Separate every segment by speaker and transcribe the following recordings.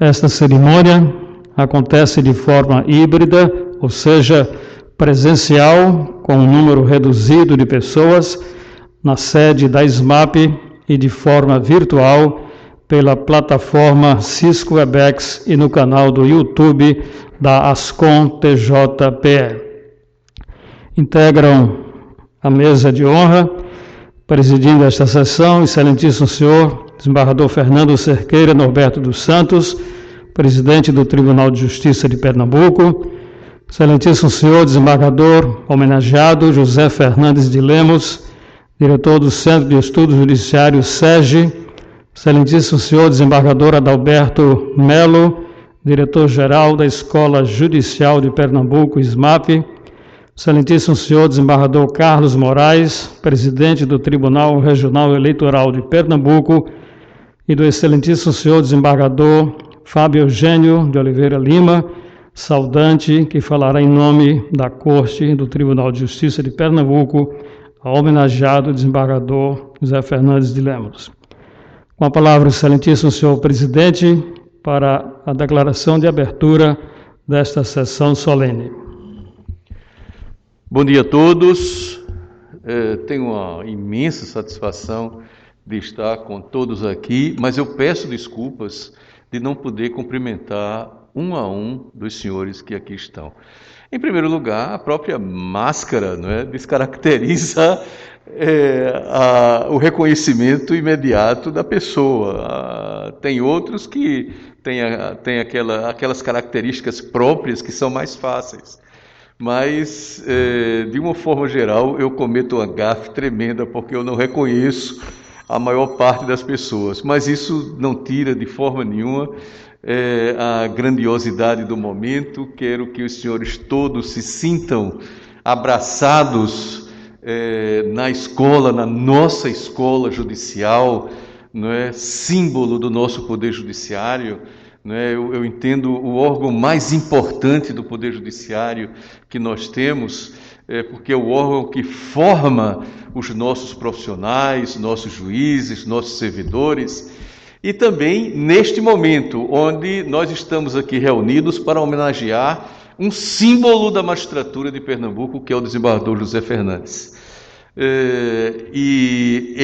Speaker 1: Esta cerimônia acontece de forma híbrida, ou seja, presencial, com um número reduzido de pessoas, na sede da SMAP e de forma virtual pela plataforma Cisco Webex e no canal do YouTube da Ascom TJPE. Integram a mesa de honra, presidindo esta sessão, excelentíssimo senhor desembargador Fernando Cerqueira Norberto dos Santos, presidente do Tribunal de Justiça de Pernambuco, excelentíssimo senhor desembargador homenageado José Fernandes de Lemos, diretor do Centro de Estudos Judiciários SEGE, excelentíssimo senhor desembargador Adalberto Melo, diretor-geral da Escola Judicial de Pernambuco, SMAP, excelentíssimo senhor desembargador Carlos Moraes, presidente do Tribunal Regional Eleitoral de Pernambuco, e do excelentíssimo senhor desembargador Fábio Eugênio de Oliveira Lima, saudante, que falará em nome da Corte do Tribunal de Justiça de Pernambuco, ao homenageado desembargador José Fernandes de Lemos. Com a palavra, o excelentíssimo senhor presidente, para a declaração de abertura desta sessão solene.
Speaker 2: Bom dia a todos. Tenho uma imensa satisfação de estar com todos aqui, mas eu peço desculpas de não poder cumprimentar um a um dos senhores que aqui estão. Em primeiro lugar, a própria máscara, não é, descaracteriza o reconhecimento imediato da pessoa. Tem outros que têm aquelas características próprias que são mais fáceis. Mas, de uma forma geral, eu cometo uma gafe tremenda porque eu não reconheço a maior parte das pessoas. Mas isso não tira de forma nenhuma a grandiosidade do momento. Quero que os senhores todos se sintam abraçados na escola, na nossa escola judicial, não é? Símbolo do nosso poder judiciário. Eu entendo o órgão mais importante do Poder Judiciário que nós temos, porque é o órgão que forma os nossos profissionais, nossos juízes, nossos servidores, e também neste momento, onde nós estamos aqui reunidos para homenagear um símbolo da magistratura de Pernambuco, que é o desembargador José Fernandes. E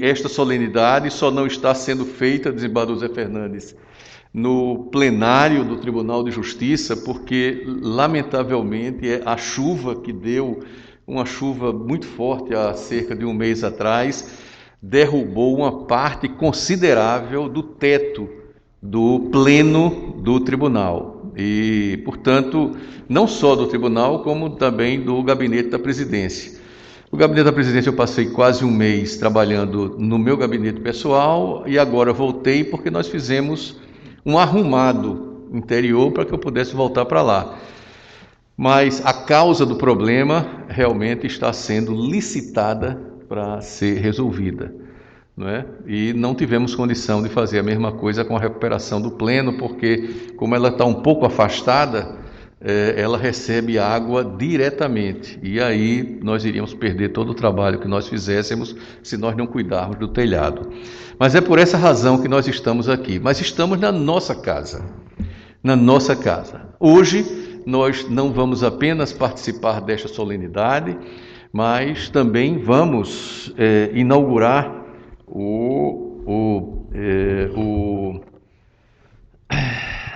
Speaker 2: esta solenidade só não está sendo feita, desembargador José Fernandes, no plenário do Tribunal de Justiça, porque, lamentavelmente, a chuva que deu, uma chuva muito forte há cerca de um mês atrás, derrubou uma parte considerável do teto do pleno do tribunal. E, portanto, não só do tribunal, como também do gabinete da presidência. O gabinete da presidência eu passei quase um mês trabalhando no meu gabinete pessoal e agora voltei porque nós fizemos um arrumado interior para que eu pudesse voltar para lá. Mas a causa do problema realmente está sendo licitada para ser resolvida, não é? E não tivemos condição de fazer a mesma coisa com a recuperação do pleno, porque como ela está um pouco afastada, ela recebe água diretamente, e aí nós iríamos perder todo o trabalho que nós fizéssemos se nós não cuidarmos do telhado. Mas é por essa razão que nós estamos aqui, mas estamos na nossa casa, Hoje nós não vamos apenas participar desta solenidade, mas também vamos inaugurar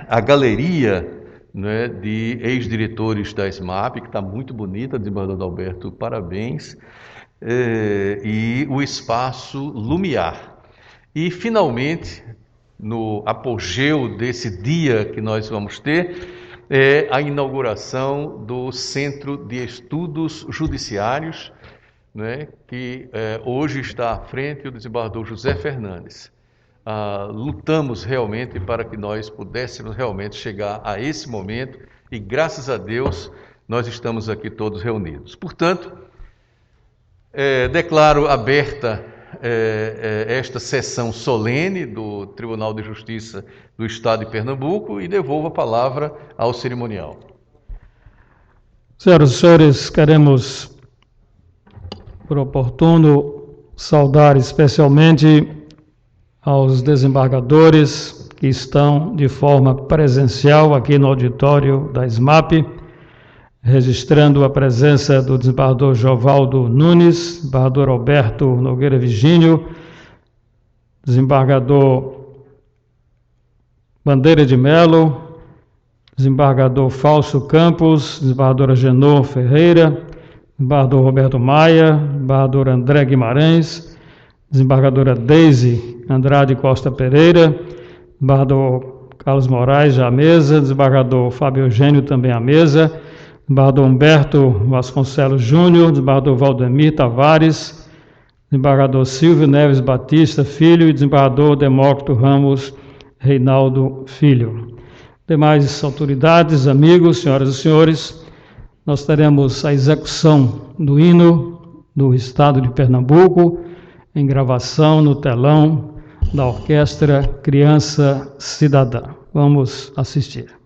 Speaker 2: a galeria, né, de ex-diretores da SMAP, que está muito bonita, desembargador Adalberto, parabéns, e o espaço Lumiar. E, finalmente, no apogeu desse dia que nós vamos ter, a inauguração do Centro de Estudos Judiciários, né, que hoje está à frente o desembargador José Fernandes. Lutamos realmente para que nós pudéssemos realmente chegar a esse momento e, graças a Deus, nós estamos aqui todos reunidos. Portanto, declaro aberta esta sessão solene do Tribunal de Justiça do Estado de Pernambuco e devolvo a palavra ao cerimonial.
Speaker 1: Senhoras e senhores, queremos, por oportuno, saudar especialmente aos desembargadores que estão de forma presencial aqui no auditório da SMAP, registrando a presença do desembargador Jovaldo Nunes, desembargador Alberto Nogueira Virgínio, desembargador Bandeira de Melo, desembargador Fausto Campos, desembargadora Genor Ferreira, desembargador Roberto Maia, desembargador André Guimarães, desembargadora Deise Andrade Costa Pereira, desembargador Carlos Moraes já à mesa, desembargador Fábio Eugênio também à mesa, desembargador Humberto Vasconcelos Júnior, desembargador Valdemir Tavares, desembargador Silvio Neves Batista Filho e desembargador Demócrito Ramos Reinaldo Filho. Demais autoridades, amigos, senhoras e senhores, nós teremos a execução do hino do Estado de Pernambuco em gravação no telão da Orquestra Criança Cidadã. Vamos assistir.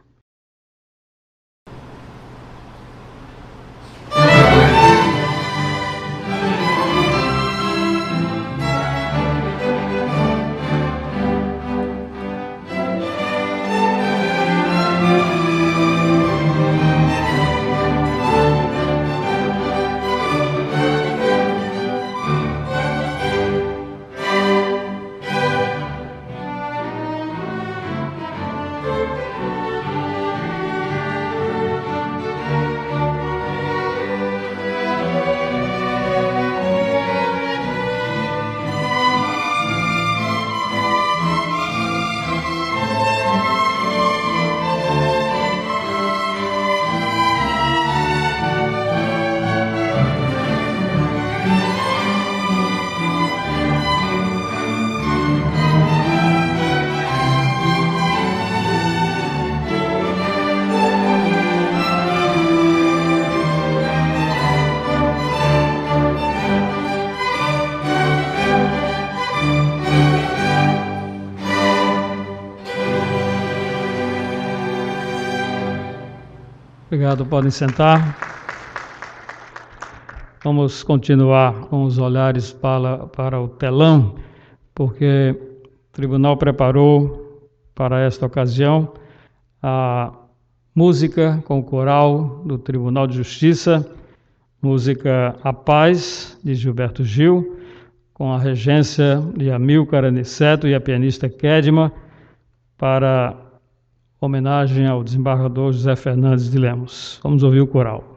Speaker 1: Obrigado, podem sentar. Vamos continuar com os olhares para o telão, porque o tribunal preparou para esta ocasião a música com o coral do Tribunal de Justiça, música A Paz, de Gilberto Gil, com a regência de Amílcar Aniceto e a pianista Kedma, para homenagem ao desembargador José Fernandes de Lemos. Vamos ouvir o coral.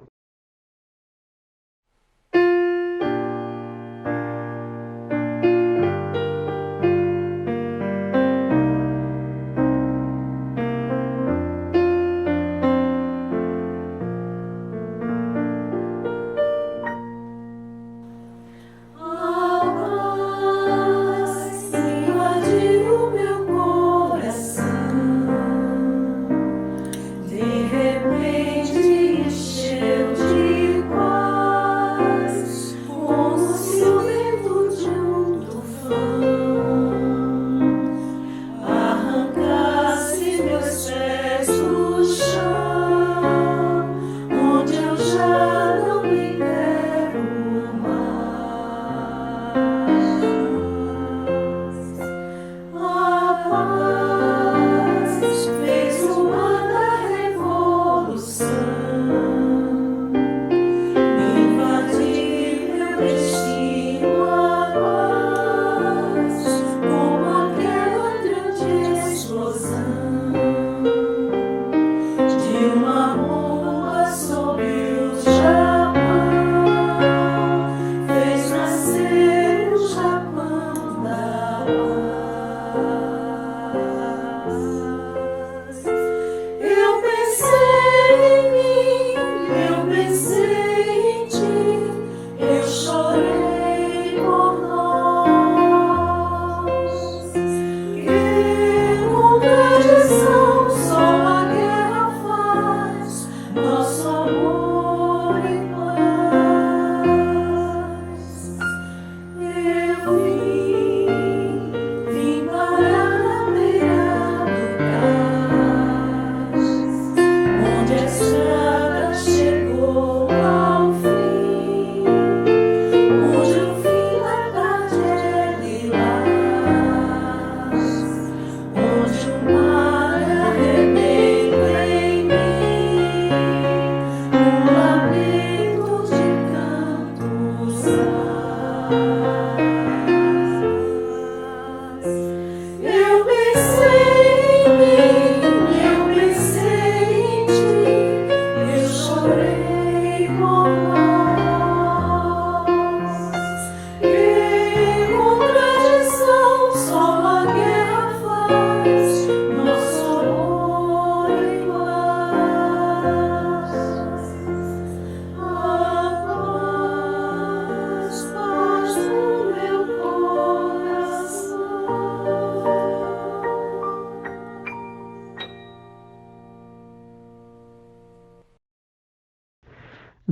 Speaker 3: De repente encheu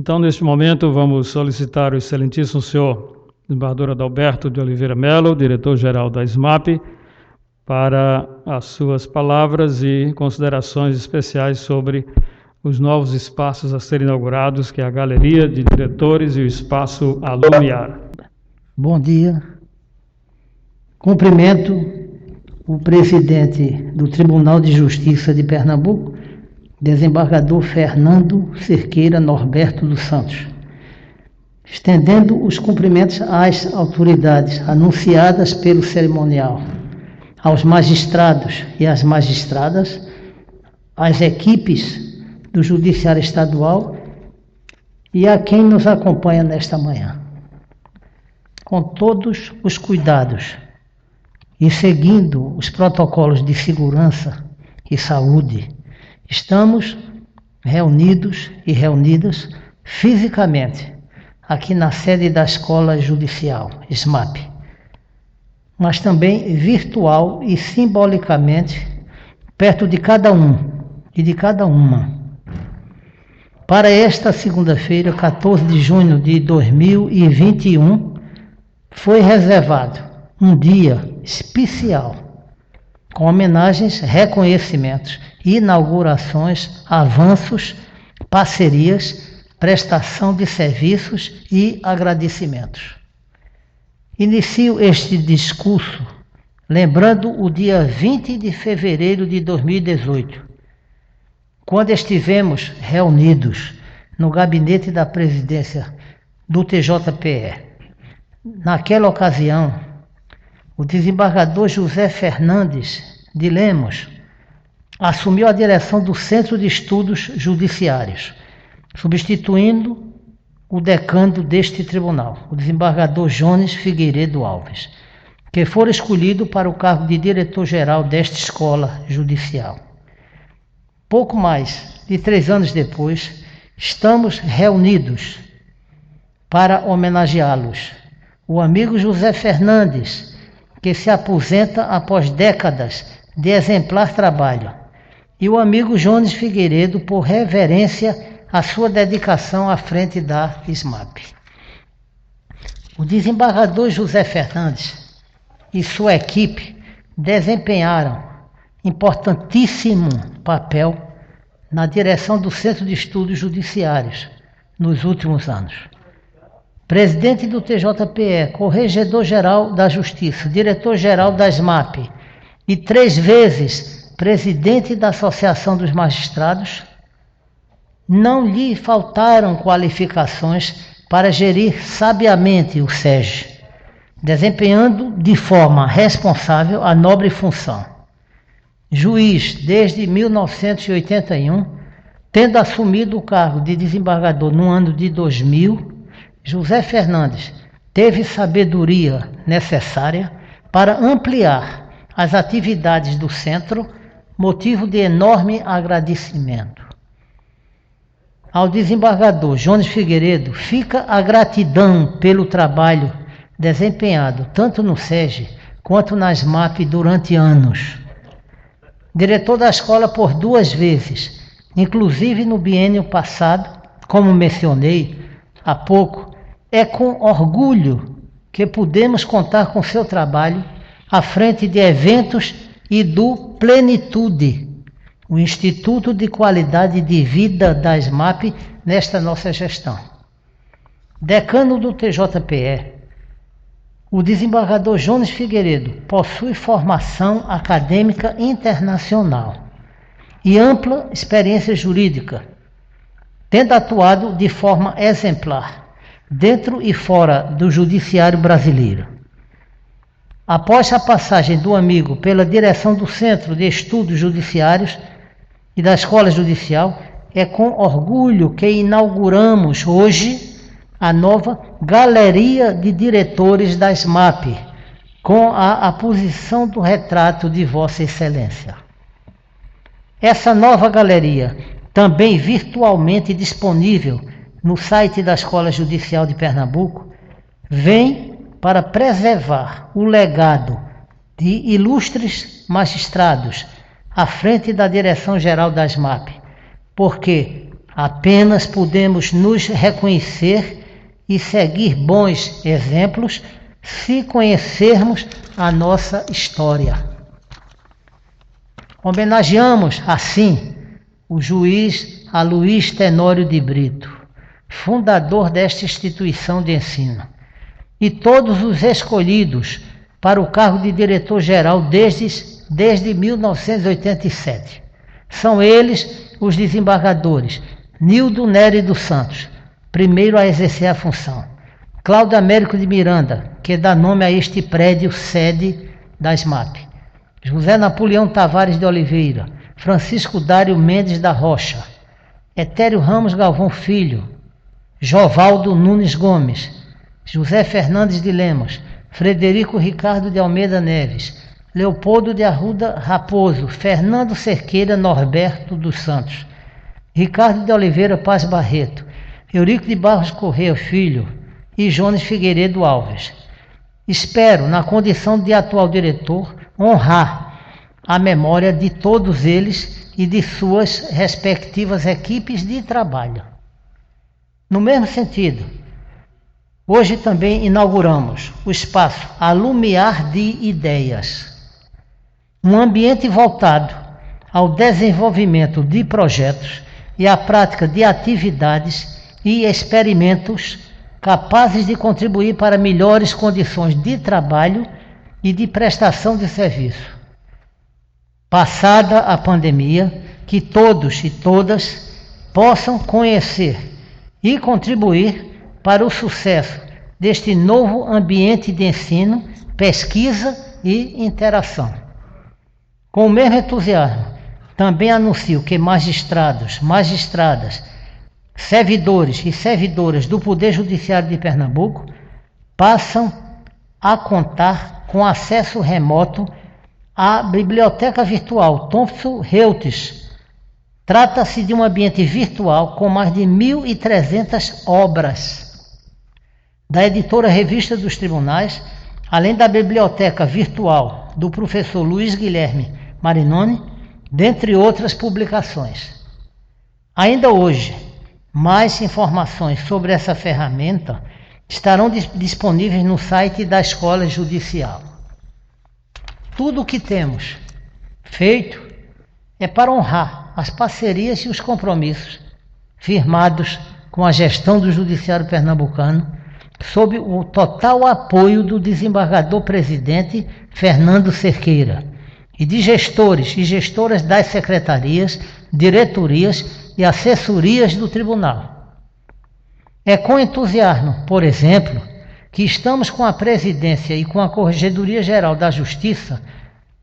Speaker 1: Então, neste momento, vamos solicitar o excelentíssimo senhor desembargador Adalberto de Oliveira Melo, diretor-geral da SMAP, para as suas palavras e considerações especiais sobre os novos espaços a serem inaugurados, que é a Galeria de Diretores e o Espaço Alumiar.
Speaker 3: Bom dia. Cumprimento o presidente do Tribunal de Justiça de Pernambuco, desembargador Fernando Cerqueira Norberto dos Santos, estendendo os cumprimentos às autoridades anunciadas pelo cerimonial, aos magistrados e às magistradas, às equipes do Judiciário Estadual e a quem nos acompanha nesta manhã. Com todos os cuidados e seguindo os protocolos de segurança e saúde, estamos reunidos e reunidas fisicamente aqui na sede da Escola Judicial, SMAP, mas também virtual e simbolicamente perto de cada um e de cada uma. Para esta segunda-feira, 14 de junho de 2021, foi reservado um dia especial com homenagens, reconhecimentos, inaugurações, avanços, parcerias, prestação de serviços e agradecimentos. Inicio este discurso lembrando o dia 20 de fevereiro de 2018, quando estivemos reunidos no gabinete da presidência do TJPE. Naquela ocasião, o desembargador José Fernandes de Lemos assumiu a direção do Centro de Estudos Judiciários, substituindo o decano deste tribunal, o desembargador Jones Figueiredo Alves, que fora escolhido para o cargo de diretor-geral desta escola judicial. Pouco mais de 3 anos depois, estamos reunidos para homenageá-los. O amigo José Fernandes, que se aposenta após décadas de exemplar trabalho, e o amigo Jones Figueiredo, por reverência à sua dedicação à frente da SMAP. O desembargador José Fernandes e sua equipe desempenharam importantíssimo papel na direção do Centro de Estudos Judiciários nos últimos anos. Presidente do TJPE, Corregedor-Geral da Justiça, Diretor-Geral da SMAP e 3 vezes Presidente da Associação dos Magistrados, não lhe faltaram qualificações para gerir sabiamente o SEJ, desempenhando de forma responsável a nobre função. Juiz desde 1981, tendo assumido o cargo de desembargador no ano de 2000, José Fernandes teve sabedoria necessária para ampliar as atividades do centro, motivo de enorme agradecimento. Ao desembargador Jones Figueiredo fica a gratidão pelo trabalho desempenhado tanto no SEJ quanto na SMAP durante anos. Diretor da escola por 2 vezes, inclusive no biênio passado, como mencionei há pouco, é com orgulho que podemos contar com seu trabalho à frente de eventos e do Plenitude, o Instituto de Qualidade de Vida da SMAP nesta nossa gestão. Decano do TJPE, o desembargador Jones Figueiredo possui formação acadêmica internacional e ampla experiência jurídica, tendo atuado de forma exemplar dentro e fora do judiciário brasileiro. Após a passagem do amigo pela direção do Centro de Estudos Judiciários e da Escola Judicial, é com orgulho que inauguramos hoje a nova Galeria de Diretores da SMAP, com a aposição do retrato de Vossa Excelência. Essa nova galeria, também virtualmente disponível no site da Escola Judicial de Pernambuco, vem para preservar o legado de ilustres magistrados à frente da Direção-Geral da SMAP, porque Apenas podemos nos reconhecer e seguir bons exemplos se conhecermos a nossa história. Homenageamos, assim, o juiz Aloysio Tenório de Brito, fundador desta instituição de ensino, e todos os escolhidos para o cargo de diretor-geral desde 1987. São eles os desembargadores Nildo Nery dos Santos, primeiro a exercer a função, Cláudio Américo de Miranda, que dá nome a este prédio sede da SMAP, José Napoleão Tavares de Oliveira, Francisco Dário Mendes da Rocha, Etério Ramos Galvão Filho, Jovaldo Nunes Gomes, José Fernandes de Lemos, Frederico Ricardo de Almeida Neves, Leopoldo de Arruda Raposo, Fernando Cerqueira Norberto dos Santos, Ricardo de Oliveira Paz Barreto, Eurico de Barros Correia Filho e Jones Figueiredo Alves. Espero, na condição de atual diretor, honrar a memória de todos eles e de suas respectivas equipes de trabalho. No mesmo sentido, hoje também inauguramos o espaço Alumiar de Ideias, um ambiente voltado ao desenvolvimento de projetos e à prática de atividades e experimentos capazes de contribuir para melhores condições de trabalho e de prestação de serviço. Passada a pandemia, que todos e todas possam conhecer e contribuir para o sucesso deste novo ambiente de ensino, pesquisa e interação. Com o mesmo entusiasmo, também anuncio que magistrados, magistradas, servidores e servidoras do Poder Judiciário de Pernambuco passam a contar com acesso remoto à Biblioteca Virtual Thomson Reuters. Trata-se de um ambiente virtual com mais de 1.300 obras da editora Revista dos Tribunais, além da biblioteca virtual do professor Luiz Guilherme Marinoni, dentre outras publicações. Ainda hoje, mais informações sobre essa ferramenta estarão disponíveis no site da Escola Judicial. Tudo o que temos feito é para honrar as parcerias e os compromissos firmados com a gestão do Judiciário Pernambucano, sob o total apoio do desembargador-presidente Fernando Cerqueira e de gestores e gestoras das secretarias, diretorias e assessorias do Tribunal. É com entusiasmo, por exemplo, que estamos com a presidência e com a Corregedoria Geral da Justiça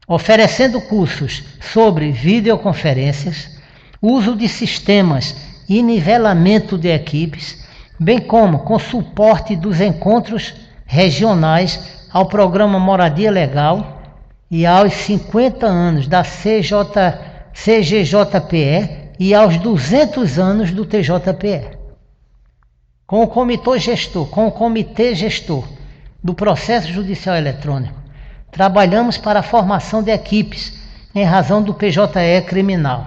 Speaker 3: oferecendo cursos sobre videoconferências, uso de sistemas e nivelamento de equipes, bem como com suporte dos encontros regionais ao programa Moradia Legal e aos 50 anos da CGJPE e aos 200 anos do TJPE. Com o Comitê Gestor do Processo Judicial Eletrônico, trabalhamos para a formação de equipes em razão do PJE criminal.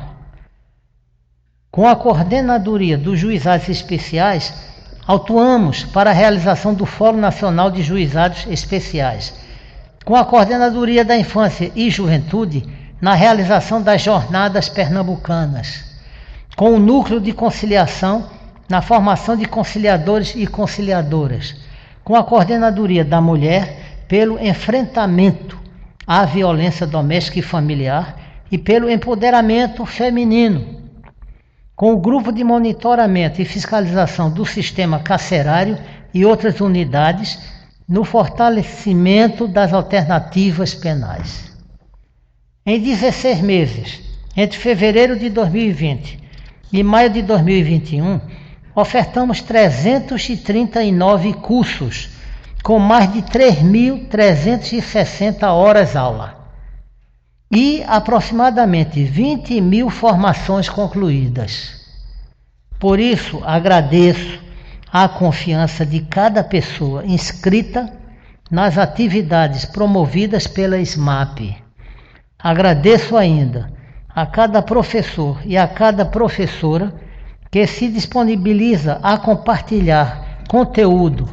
Speaker 3: Com a Coordenadoria dos Juizados Especiais, atuamos para a realização do Fórum Nacional de Juizados Especiais. Com a Coordenadoria da Infância e Juventude, na realização das Jornadas Pernambucanas. Com o Núcleo de Conciliação, na formação de conciliadores e conciliadoras. Com a Coordenadoria da Mulher, pelo enfrentamento à violência doméstica e familiar e pelo empoderamento feminino. Com o Grupo de Monitoramento e Fiscalização do Sistema Carcerário e outras unidades, no fortalecimento das alternativas penais. Em 16 meses, entre fevereiro de 2020 e maio de 2021, ofertamos 339 cursos, com mais de 3.360 horas-aula e aproximadamente 20 mil formações concluídas. Por isso, agradeço a confiança de cada pessoa inscrita nas atividades promovidas pela SMAP. Agradeço ainda a cada professor e a cada professora que se disponibiliza a compartilhar conteúdo.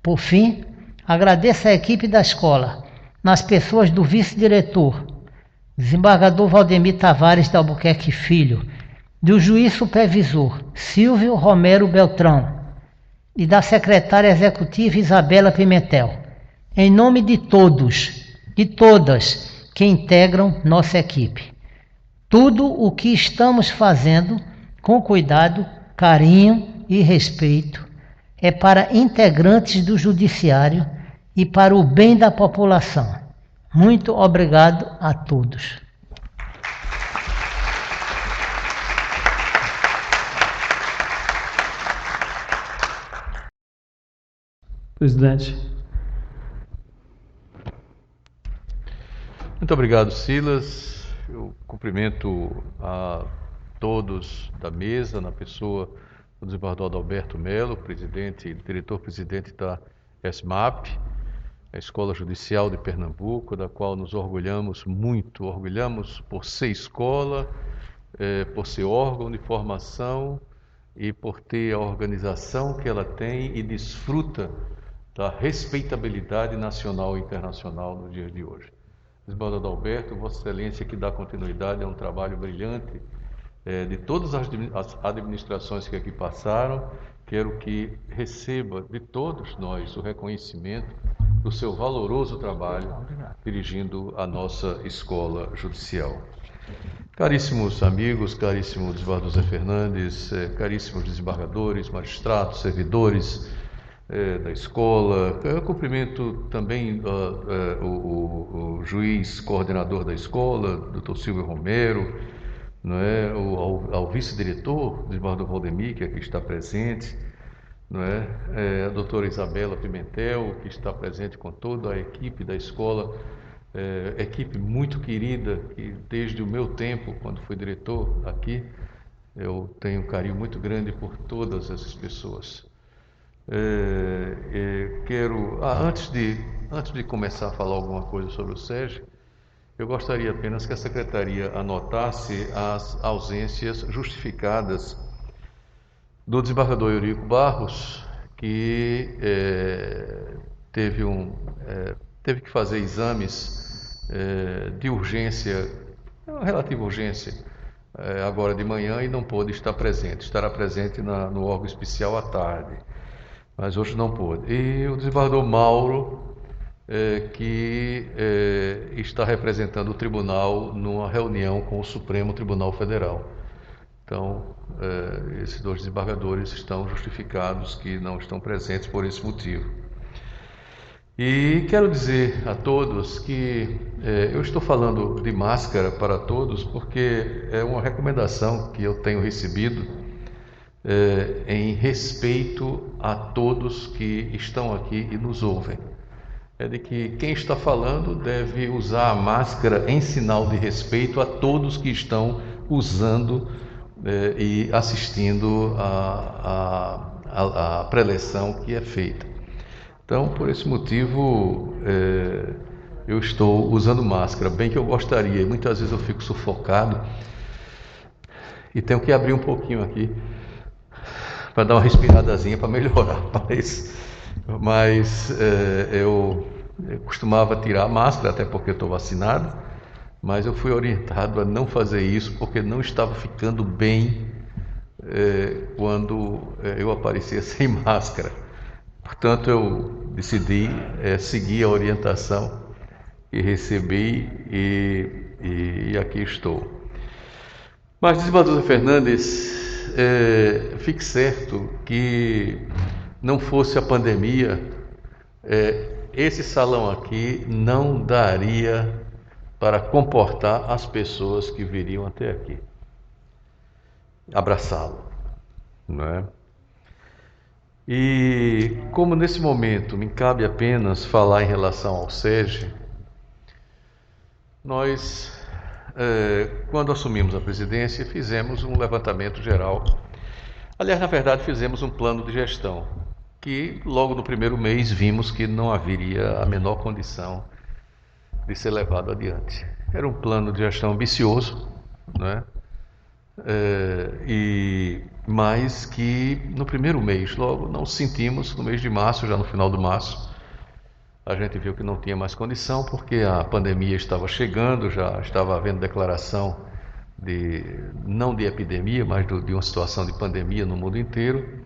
Speaker 3: Por fim, agradeço à equipe da escola, nas pessoas do vice-diretor, desembargador Valdemir Tavares de Albuquerque Filho, do juiz supervisor Silvio Romero Beltrão e da secretária executiva Isabela Pimentel, em nome de todos e todas que integram nossa equipe. Tudo o que estamos fazendo com cuidado, carinho e respeito é para integrantes do Judiciário e para o bem da população. Muito obrigado a todos.
Speaker 1: Presidente.
Speaker 2: Muito obrigado, Silas. Eu cumprimento a todos da mesa, na pessoa do desembargador Adalberto Melo, diretor-presidente da ESMAP, a Escola Judicial de Pernambuco, da qual nos orgulhamos muito. Orgulhamos por ser escola, por ser órgão de formação e por ter a organização que ela tem e desfruta da respeitabilidade nacional e internacional nos dias de hoje. Desembargador Adalberto, Vossa Excelência, que dá continuidade a um trabalho brilhante de todas as administrações que aqui passaram. Quero que receba de todos nós o reconhecimento do seu valoroso trabalho dirigindo a nossa escola judicial. Caríssimos amigos, caríssimo desembargador Zé Fernandes, caríssimos desembargadores, magistrados, servidores da escola, eu cumprimento também o juiz coordenador da escola, Dr. Silvio Romero, não é? ao vice-diretor, desembargador Valdemir, que aqui está presente, não é? A doutora Isabela Pimentel, que está presente com toda a equipe da escola, equipe muito querida, que desde o meu tempo, quando fui diretor aqui, eu tenho um carinho muito grande por todas essas pessoas. Antes de começar a falar alguma coisa sobre o SESC, eu gostaria apenas que a Secretaria anotasse as ausências justificadas do desembargador Eurico Barros, que teve que fazer exames de urgência, relativa urgência, agora de manhã e não pôde estar presente. Estará presente no órgão especial à tarde, mas hoje não pôde. E o desembargador Mauro, que está representando o tribunal numa reunião com o Supremo Tribunal Federal. Então, esses dois desembargadores estão justificados que não estão presentes por esse motivo. E quero dizer a todos que eu estou falando de máscara para todos porque é uma recomendação que eu tenho recebido em respeito a todos que estão aqui e nos ouvem. É de que quem está falando deve usar a máscara em sinal de respeito a todos que estão usando e assistindo a preleção que é feita. Então, por esse motivo, eu estou usando máscara, bem que eu gostaria, e muitas vezes eu fico sufocado e tenho que abrir um pouquinho aqui para dar uma respiradazinha para melhorar, mas eu costumava tirar a máscara, até porque estou vacinado, mas eu fui orientado a não fazer isso porque não estava ficando bem quando eu aparecia sem máscara. Portanto, eu decidi seguir a orientação que recebi e aqui estou. Mas, desembargador Fernandes, fique certo que não fosse a pandemia, esse salão aqui não daria para comportar as pessoas que viriam até aqui, abraçá-lo, não é? E como nesse momento me cabe apenas falar em relação ao SESC, nós, quando assumimos a presidência, fizemos um levantamento geral. Aliás, na verdade, fizemos um plano de gestão, que logo no primeiro mês vimos que não haveria a menor condição de ser levado adiante. Era um plano de gestão ambicioso, né? mas que no primeiro mês, logo, não sentimos, no mês de março, já no final do março, a gente viu que não tinha mais condição, porque a pandemia estava chegando, já estava havendo declaração não de epidemia, mas de uma situação de pandemia no mundo inteiro,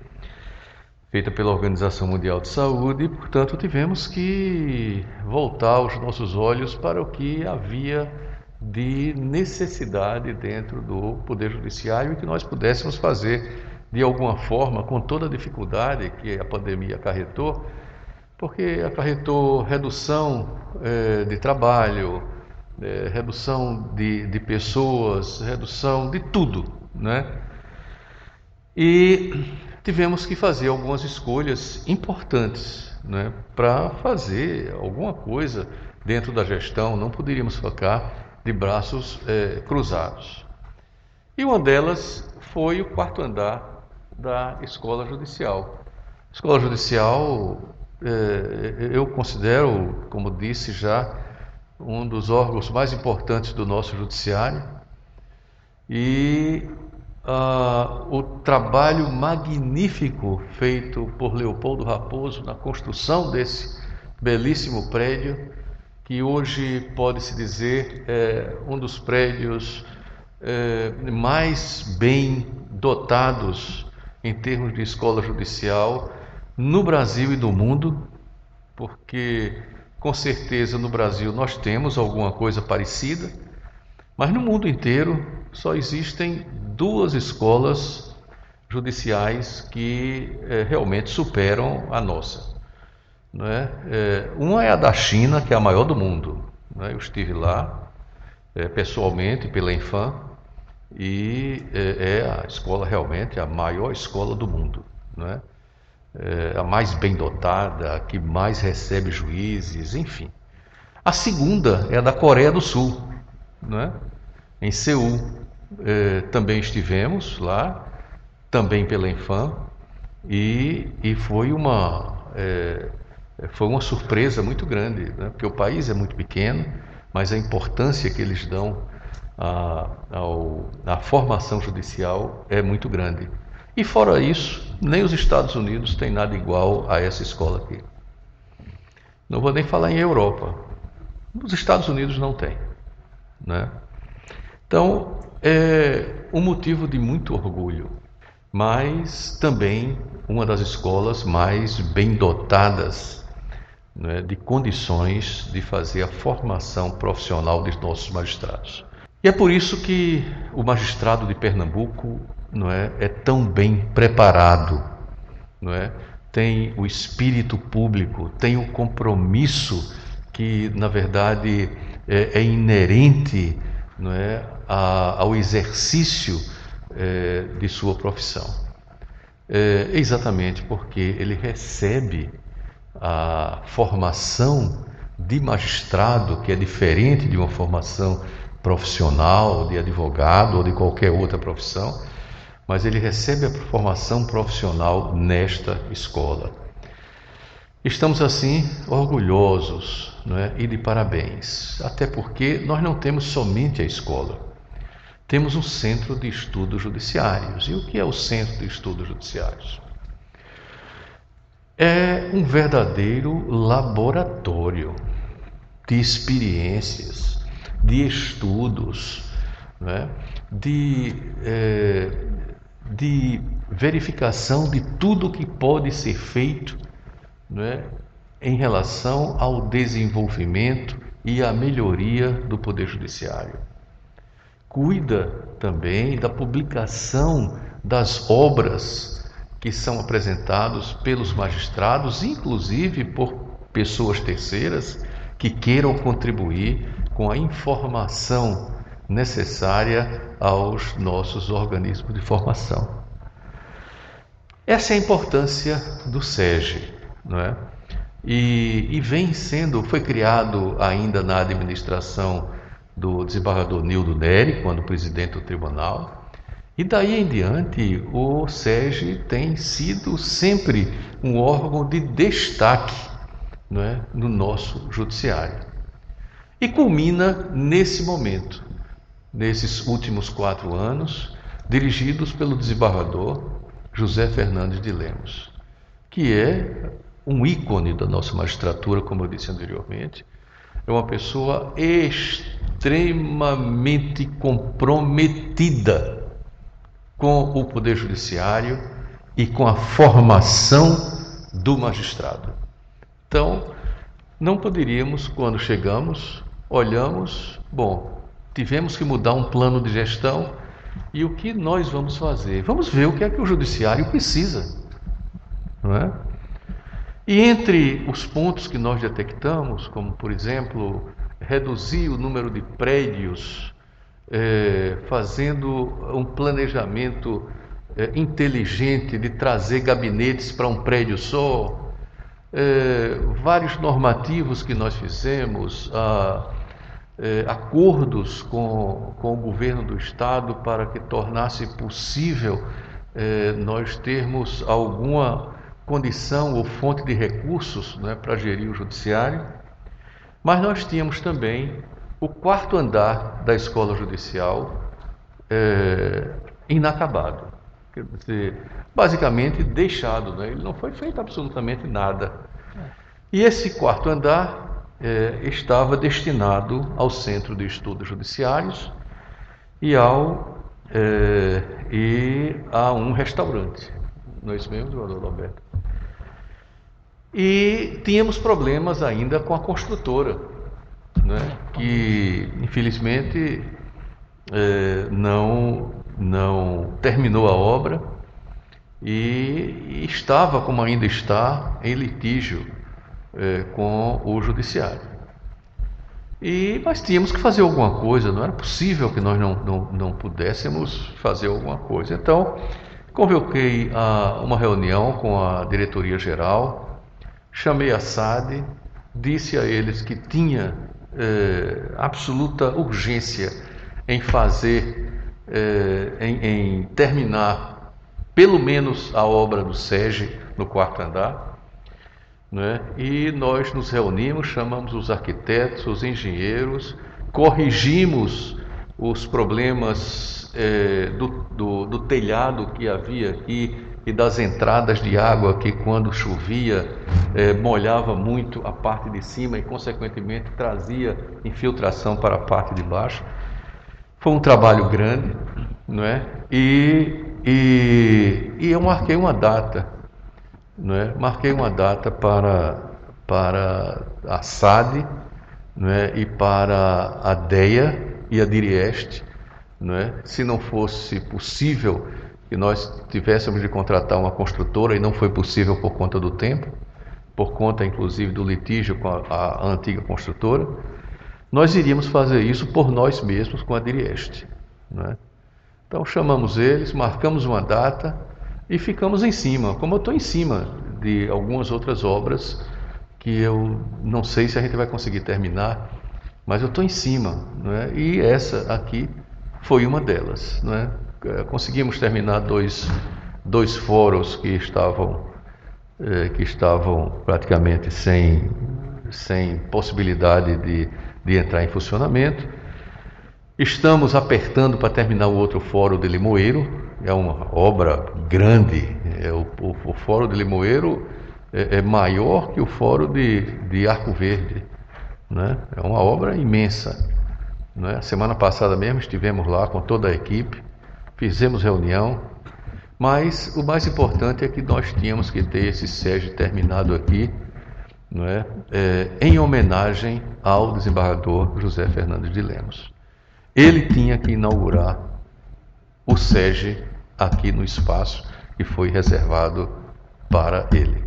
Speaker 2: feita pela Organização Mundial de Saúde, e, portanto, tivemos que voltar os nossos olhos para o que havia de necessidade dentro do Poder Judiciário e que nós pudéssemos fazer de alguma forma, com toda a dificuldade que a pandemia acarretou, porque acarretou redução de trabalho, redução de pessoas, redução de tudo, né? E tivemos que fazer algumas escolhas importantes, né, para fazer alguma coisa dentro da gestão, não poderíamos ficar de braços cruzados. E uma delas foi o quarto andar da Escola Judicial. A Escola Judicial, eu considero, como disse já, um dos órgãos mais importantes do nosso judiciário, e o trabalho magnífico feito por Leopoldo Raposo na construção desse belíssimo prédio, que hoje pode-se dizer um dos prédios mais bem dotados em termos de escola judicial no Brasil e no mundo, porque com certeza no Brasil nós temos alguma coisa parecida, mas no mundo inteiro só existem duas escolas judiciais que realmente superam a nossa, não é? Uma é a da China, que é a maior do mundo, não é? Eu estive lá pessoalmente pela Infam e é a escola realmente a maior escola do mundo, não é? A mais bem dotada, a que mais recebe juízes, enfim. A segunda é a da Coreia do Sul, não é? Em Seul. Também estivemos lá, também pela Infam, e foi uma surpresa muito grande, né? Porque o país é muito pequeno, mas a importância que eles dão à formação judicial é muito grande. E fora isso, nem os Estados Unidos têm nada igual a essa escola aqui. Não vou nem falar em Europa. Os Estados Unidos não tem, né? Então, é um motivo de muito orgulho, mas também uma das escolas mais bem dotadas, né, de condições de fazer a formação profissional dos nossos magistrados. E é por isso que o magistrado de Pernambuco, não é tão bem preparado, não é? Tem o espírito público, tem o compromisso que, na verdade, é inerente, não é, ao exercício de sua profissão. Exatamente porque ele recebe a formação de magistrado, que é diferente de uma formação profissional, de advogado ou de qualquer outra profissão, mas ele recebe a formação profissional nesta escola. Estamos assim orgulhosos, não é? E de parabéns, até porque nós não temos somente a escola, temos um centro de estudos judiciários. E o que é o centro de estudos judiciários? É um verdadeiro laboratório de experiências, de estudos, não é? De verificação de tudo que pode ser feito, não é, em relação ao desenvolvimento e à melhoria do Poder Judiciário. Cuida também da publicação das obras que são apresentadas pelos magistrados, inclusive por pessoas terceiras que queiram contribuir com a informação necessária aos nossos organismos de formação. Essa é a importância do SEGE, não é? E foi criado ainda na administração do desembargador Nildo Neri, quando presidente do tribunal, e daí em diante o SEGE tem sido sempre um órgão de destaque, não é, no nosso judiciário. E culmina nesse momento, nesses últimos 4 anos, dirigidos pelo desembargador José Fernandes de Lemos, que é um ícone da nossa magistratura, como eu disse anteriormente. É uma pessoa extremamente comprometida com o Poder Judiciário e com a formação do magistrado. Então, não poderíamos, quando chegamos, olhamos, bom, tivemos que mudar um plano de gestão e o que nós vamos fazer? Vamos ver o que é que o Judiciário precisa, não é? E entre os pontos que nós detectamos, como por exemplo, reduzir o número de prédios, fazendo um planejamento inteligente de trazer gabinetes para um prédio só, vários normativos que nós fizemos, acordos com o governo do Estado para que tornasse possível nós termos alguma condição ou fonte de recursos, né, para gerir o judiciário. Mas nós tínhamos também o 4º andar da escola judicial inacabado, quer dizer, basicamente deixado, né? Ele não foi feito absolutamente nada. E esse 4º andar estava destinado ao Centro de Estudos Judiciários e a um restaurante. Não é isso mesmo, doutor Roberto? E tínhamos problemas ainda com a construtora, né, que infelizmente não terminou a obra e estava, como ainda está, em litígio com o Judiciário. Mas tínhamos que fazer alguma coisa, não era possível que nós não pudéssemos fazer alguma coisa. Então, convoquei uma reunião com a diretoria-geral, chamei a SAD, disse a eles que tinha absoluta urgência em fazer, em terminar pelo menos a obra do SEGE no 4º andar, né? E nós nos reunimos, chamamos os arquitetos, os engenheiros, corrigimos os problemas do telhado que havia aqui e das entradas de água que, quando chovia, molhava muito a parte de cima e, consequentemente, trazia infiltração para a parte de baixo. Foi um trabalho grande, não é? E eu marquei uma data, não é? Marquei uma data para a SAD, não é? E para a DEA e a DIRIEST, não é? Se não fosse possível que nós tivéssemos de contratar uma construtora, e não foi possível por conta do tempo, por conta inclusive do litígio com a antiga construtora, nós iríamos fazer isso por nós mesmos com a DIRIEST, né? Então chamamos eles, marcamos uma data e ficamos em cima, como eu estou em cima de algumas outras obras que eu não sei se a gente vai conseguir terminar, mas eu estou em cima, né? E essa aqui foi uma delas, né? Conseguimos terminar dois fóruns que estavam praticamente sem possibilidade de entrar em funcionamento. Estamos apertando para terminar o outro fórum de Limoeiro, é uma obra grande. O fórum de Limoeiro é maior que o fórum de Arco Verde, né? É uma obra imensa, né? Semana passada mesmo estivemos lá com toda a equipe, fizemos reunião, mas o mais importante é que nós tínhamos que ter esse SEGE terminado aqui, não é? Em homenagem ao desembargador José Fernandes de Lemos. Ele tinha que inaugurar o SEGE aqui no espaço que foi reservado para ele.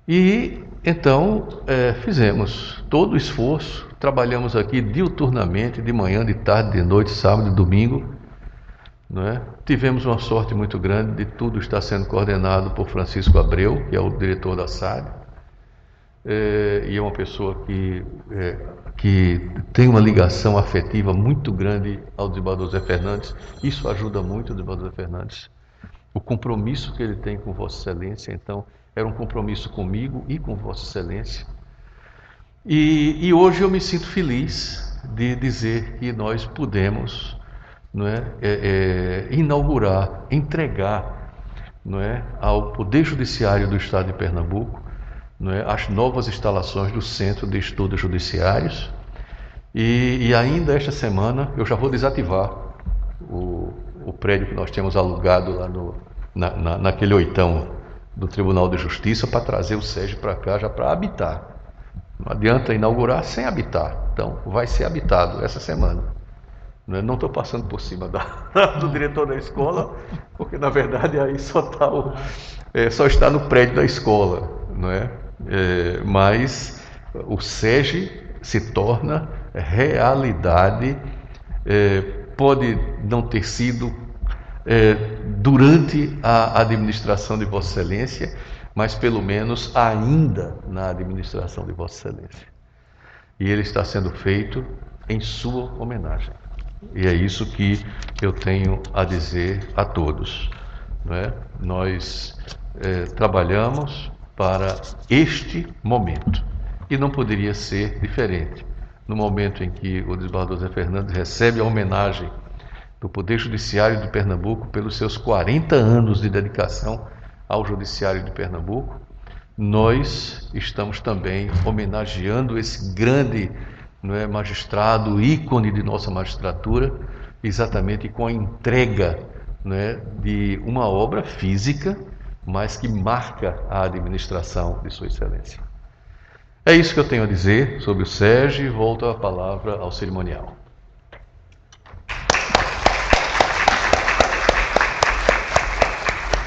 Speaker 2: E então fizemos todo o esforço, trabalhamos aqui diuturnamente, de manhã, de tarde, de noite, sábado e domingo, não é? Tivemos uma sorte muito grande de tudo estar sendo coordenado por Francisco Abreu, que é o diretor da SAD, e é uma pessoa que tem uma ligação afetiva muito grande ao desembargador José Fernandes. Isso ajuda muito o desembargador José Fernandes. O compromisso que ele tem com Vossa Excelência, então, era um compromisso comigo e com Vossa Excelência. E hoje eu me sinto feliz de dizer que nós pudemos não é, inaugurar, entregar, não é, ao Poder Judiciário do Estado de Pernambuco, não é, as novas instalações do Centro de Estudos Judiciários. E ainda esta semana eu já vou desativar o prédio que nós tínhamos alugado lá naquele oitão do Tribunal de Justiça, para trazer o SEGE para cá já para habitar. Não adianta inaugurar sem habitar. Então vai ser habitado essa semana. Não estou passando por cima do diretor da escola, porque na verdade aí só está no prédio da escola, não é? Mas o SEGE se torna realidade. Pode não ter sido durante a administração de Vossa Excelência, mas pelo menos ainda na administração de Vossa Excelência. E ele está sendo feito em sua homenagem. E é isso que eu tenho a dizer a todos, não é? Nós trabalhamos para este momento, e não poderia ser diferente. No momento em que o desembargador Zé Fernandes recebe a homenagem do Poder Judiciário de Pernambuco pelos seus 40 anos de dedicação ao Judiciário de Pernambuco, nós estamos também homenageando esse grande, não é, magistrado, ícone de nossa magistratura, exatamente com a entrega, não é, de uma obra física, mas que marca a administração de Sua Excelência. É isso que eu tenho a dizer sobre o SEGE. Volto a palavra ao cerimonial.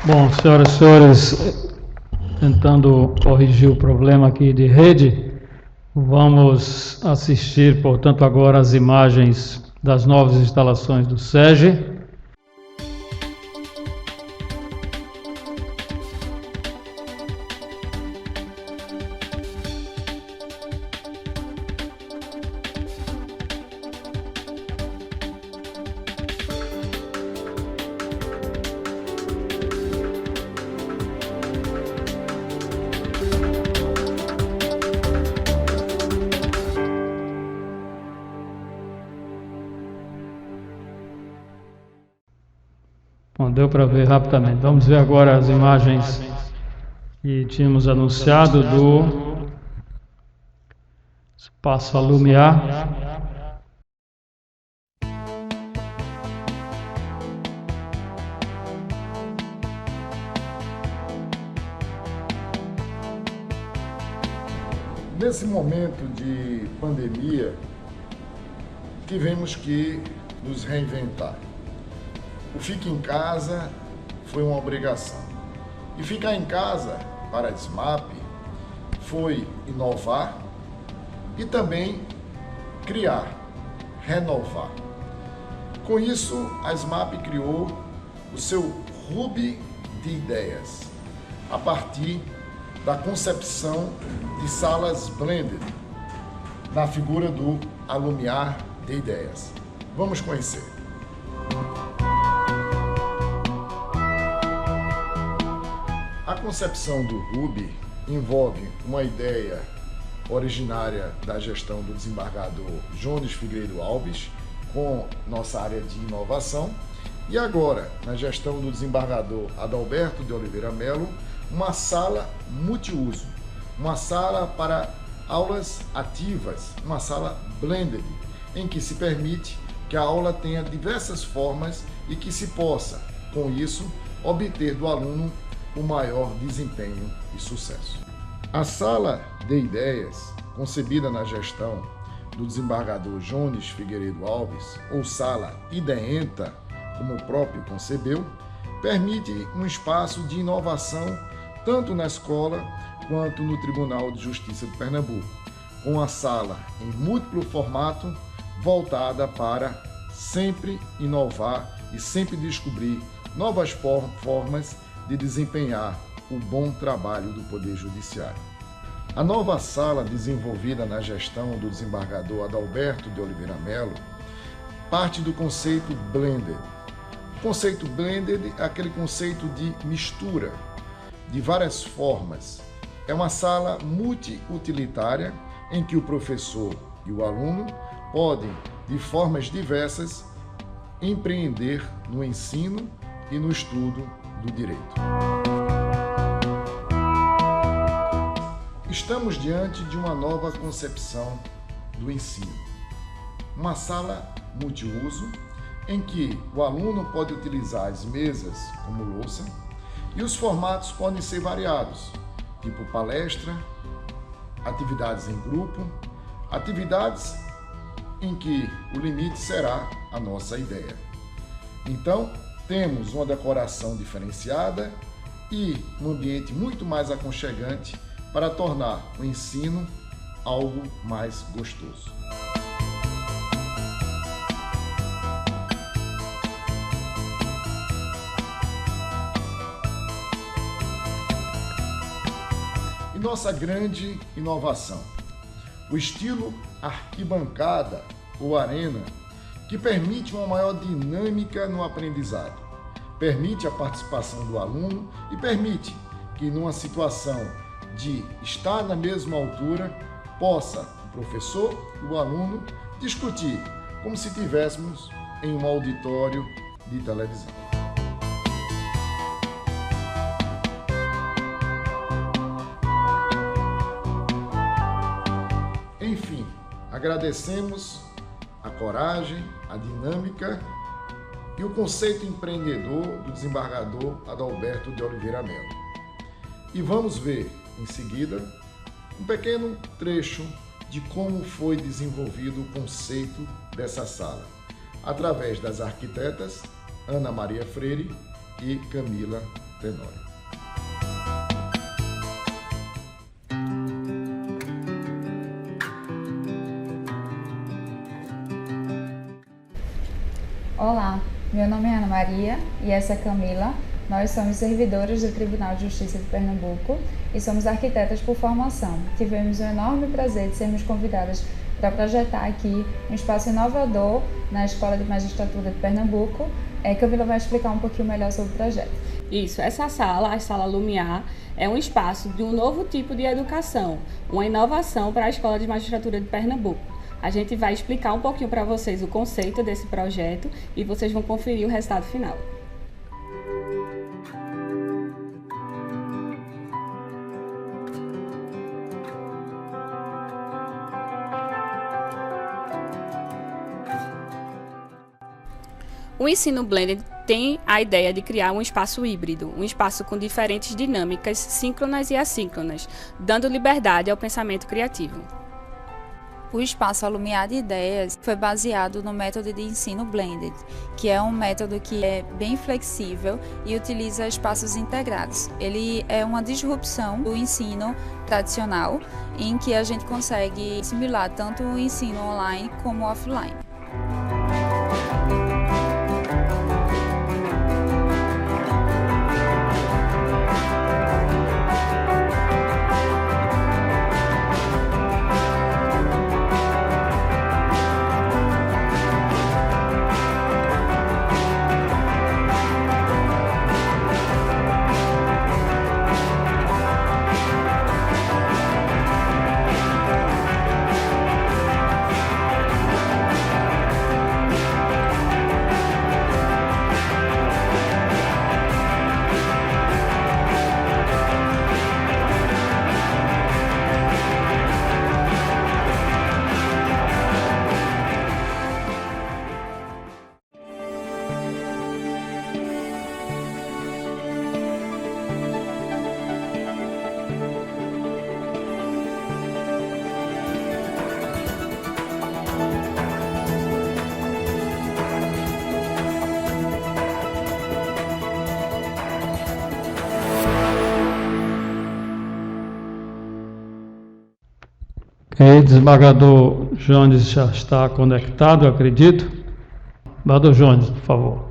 Speaker 1: Bom, senhoras e senhores, tentando corrigir o problema aqui de rede, vamos assistir, portanto, agora às imagens das novas instalações do SEGE. Bom, deu para ver rapidamente. Vamos ver agora as imagens que tínhamos anunciado do Espaço Alumiar.
Speaker 4: Nesse momento de pandemia, tivemos que nos reinventar. O Fique em Casa foi uma obrigação. E ficar em casa para a SMAP foi inovar e também criar, renovar. Com isso, a SMAP criou o seu Hub de Ideias, a partir da concepção de salas blended, na figura do Alumiar de Ideias. Vamos conhecer. A concepção do Hub envolve uma ideia originária da gestão do desembargador Jones Figueiredo Alves, com nossa área de inovação, e agora, na gestão do desembargador Adalberto de Oliveira Melo, uma sala multiuso, uma sala para aulas ativas, uma sala blended, em que se permite que a aula tenha diversas formas e que se possa, com isso, obter do aluno o maior desempenho e sucesso. A sala de ideias, concebida na gestão do desembargador Jones Figueiredo Alves, ou sala IDEENTA, como o próprio concebeu, permite um espaço de inovação tanto na escola quanto no Tribunal de Justiça de Pernambuco, com a sala em múltiplo formato, voltada para sempre inovar e sempre descobrir novas formas de desempenhar o bom trabalho do Poder Judiciário. A nova sala, desenvolvida na gestão do desembargador Adalberto de Oliveira Melo, parte do conceito blended. O conceito blended é aquele conceito de mistura, de várias formas. É uma sala multiutilitária em que o professor e o aluno podem, de formas diversas, empreender no ensino e no estudo do direito. Estamos diante de uma nova concepção do ensino. Uma sala multiuso em que o aluno pode utilizar as mesas como louça e os formatos podem ser variados, tipo palestra, atividades em grupo, atividades em que o limite será a nossa ideia. Então, temos uma decoração diferenciada e um ambiente muito mais aconchegante para tornar o ensino algo mais gostoso. E nossa grande inovação, o estilo arquibancada ou arena, que permite uma maior dinâmica no aprendizado, permite a participação do aluno e permite que, numa situação de estar na mesma altura, possa o professor e o aluno discutir como se estivéssemos em um auditório de televisão. Enfim, agradecemos a coragem, a dinâmica e o conceito empreendedor do desembargador Adalberto de Oliveira Melo. E vamos ver, em seguida, um pequeno trecho de como foi desenvolvido o conceito dessa sala, através das arquitetas Ana Maria Freire e Camila Tenório.
Speaker 5: Olá, meu nome é Ana Maria e essa é Camila. Nós somos servidoras do Tribunal de Justiça de Pernambuco e somos arquitetas por formação. Tivemos o enorme prazer de sermos convidadas para projetar aqui um espaço inovador na Escola de Magistratura de Pernambuco. Camila vai explicar um pouquinho melhor sobre o projeto.
Speaker 6: Isso, essa sala, a Sala Lumiar, é um espaço de um novo tipo de educação, uma inovação para a Escola de Magistratura de Pernambuco. A gente vai explicar um pouquinho para vocês o conceito desse projeto e vocês vão conferir o resultado final. O ensino blended tem a ideia de criar um espaço híbrido, um espaço com diferentes dinâmicas síncronas e assíncronas, dando liberdade ao pensamento criativo.
Speaker 7: O espaço Alumiar de Ideias foi baseado no método de ensino blended, que é um método que é bem flexível e utiliza espaços integrados. Ele é uma disrupção do ensino tradicional, em que a gente consegue assimilar tanto o ensino online como offline.
Speaker 1: Ok, desembargador Jones já está conectado, acredito. Desembargador Jones, por favor.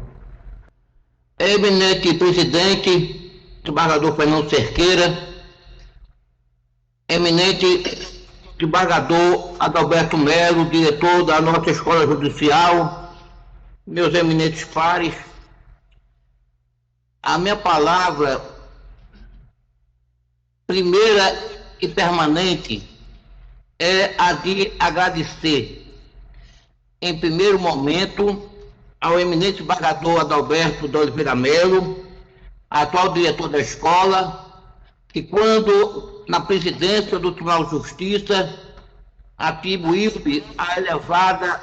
Speaker 8: Eminente presidente, desembargador Fernando Cerqueira, eminente desembargador Adalberto Melo, diretor da nossa Escola Judicial, meus eminentes pares, a minha palavra primeira e permanente é a de agradecer, em primeiro momento, ao eminente desembargador Adalberto de Oliveira Melo, atual diretor da escola, que quando na presidência do Tribunal de Justiça atribuiu-me a elevada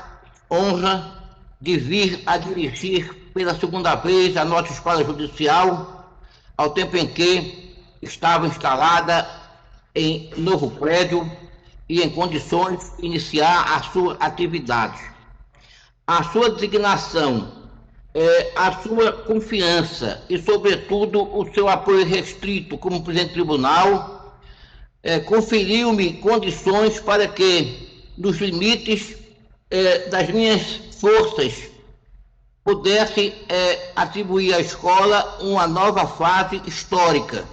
Speaker 8: honra de vir a dirigir pela segunda vez a nossa escola judicial, ao tempo em que estava instalada em novo prédio e em condições de iniciar a sua atividade. A sua designação, a sua confiança e, sobretudo, o seu apoio restrito como presidente do tribunal, conferiu-me condições para que, nos limites das minhas forças, pudesse atribuir à escola uma nova fase histórica,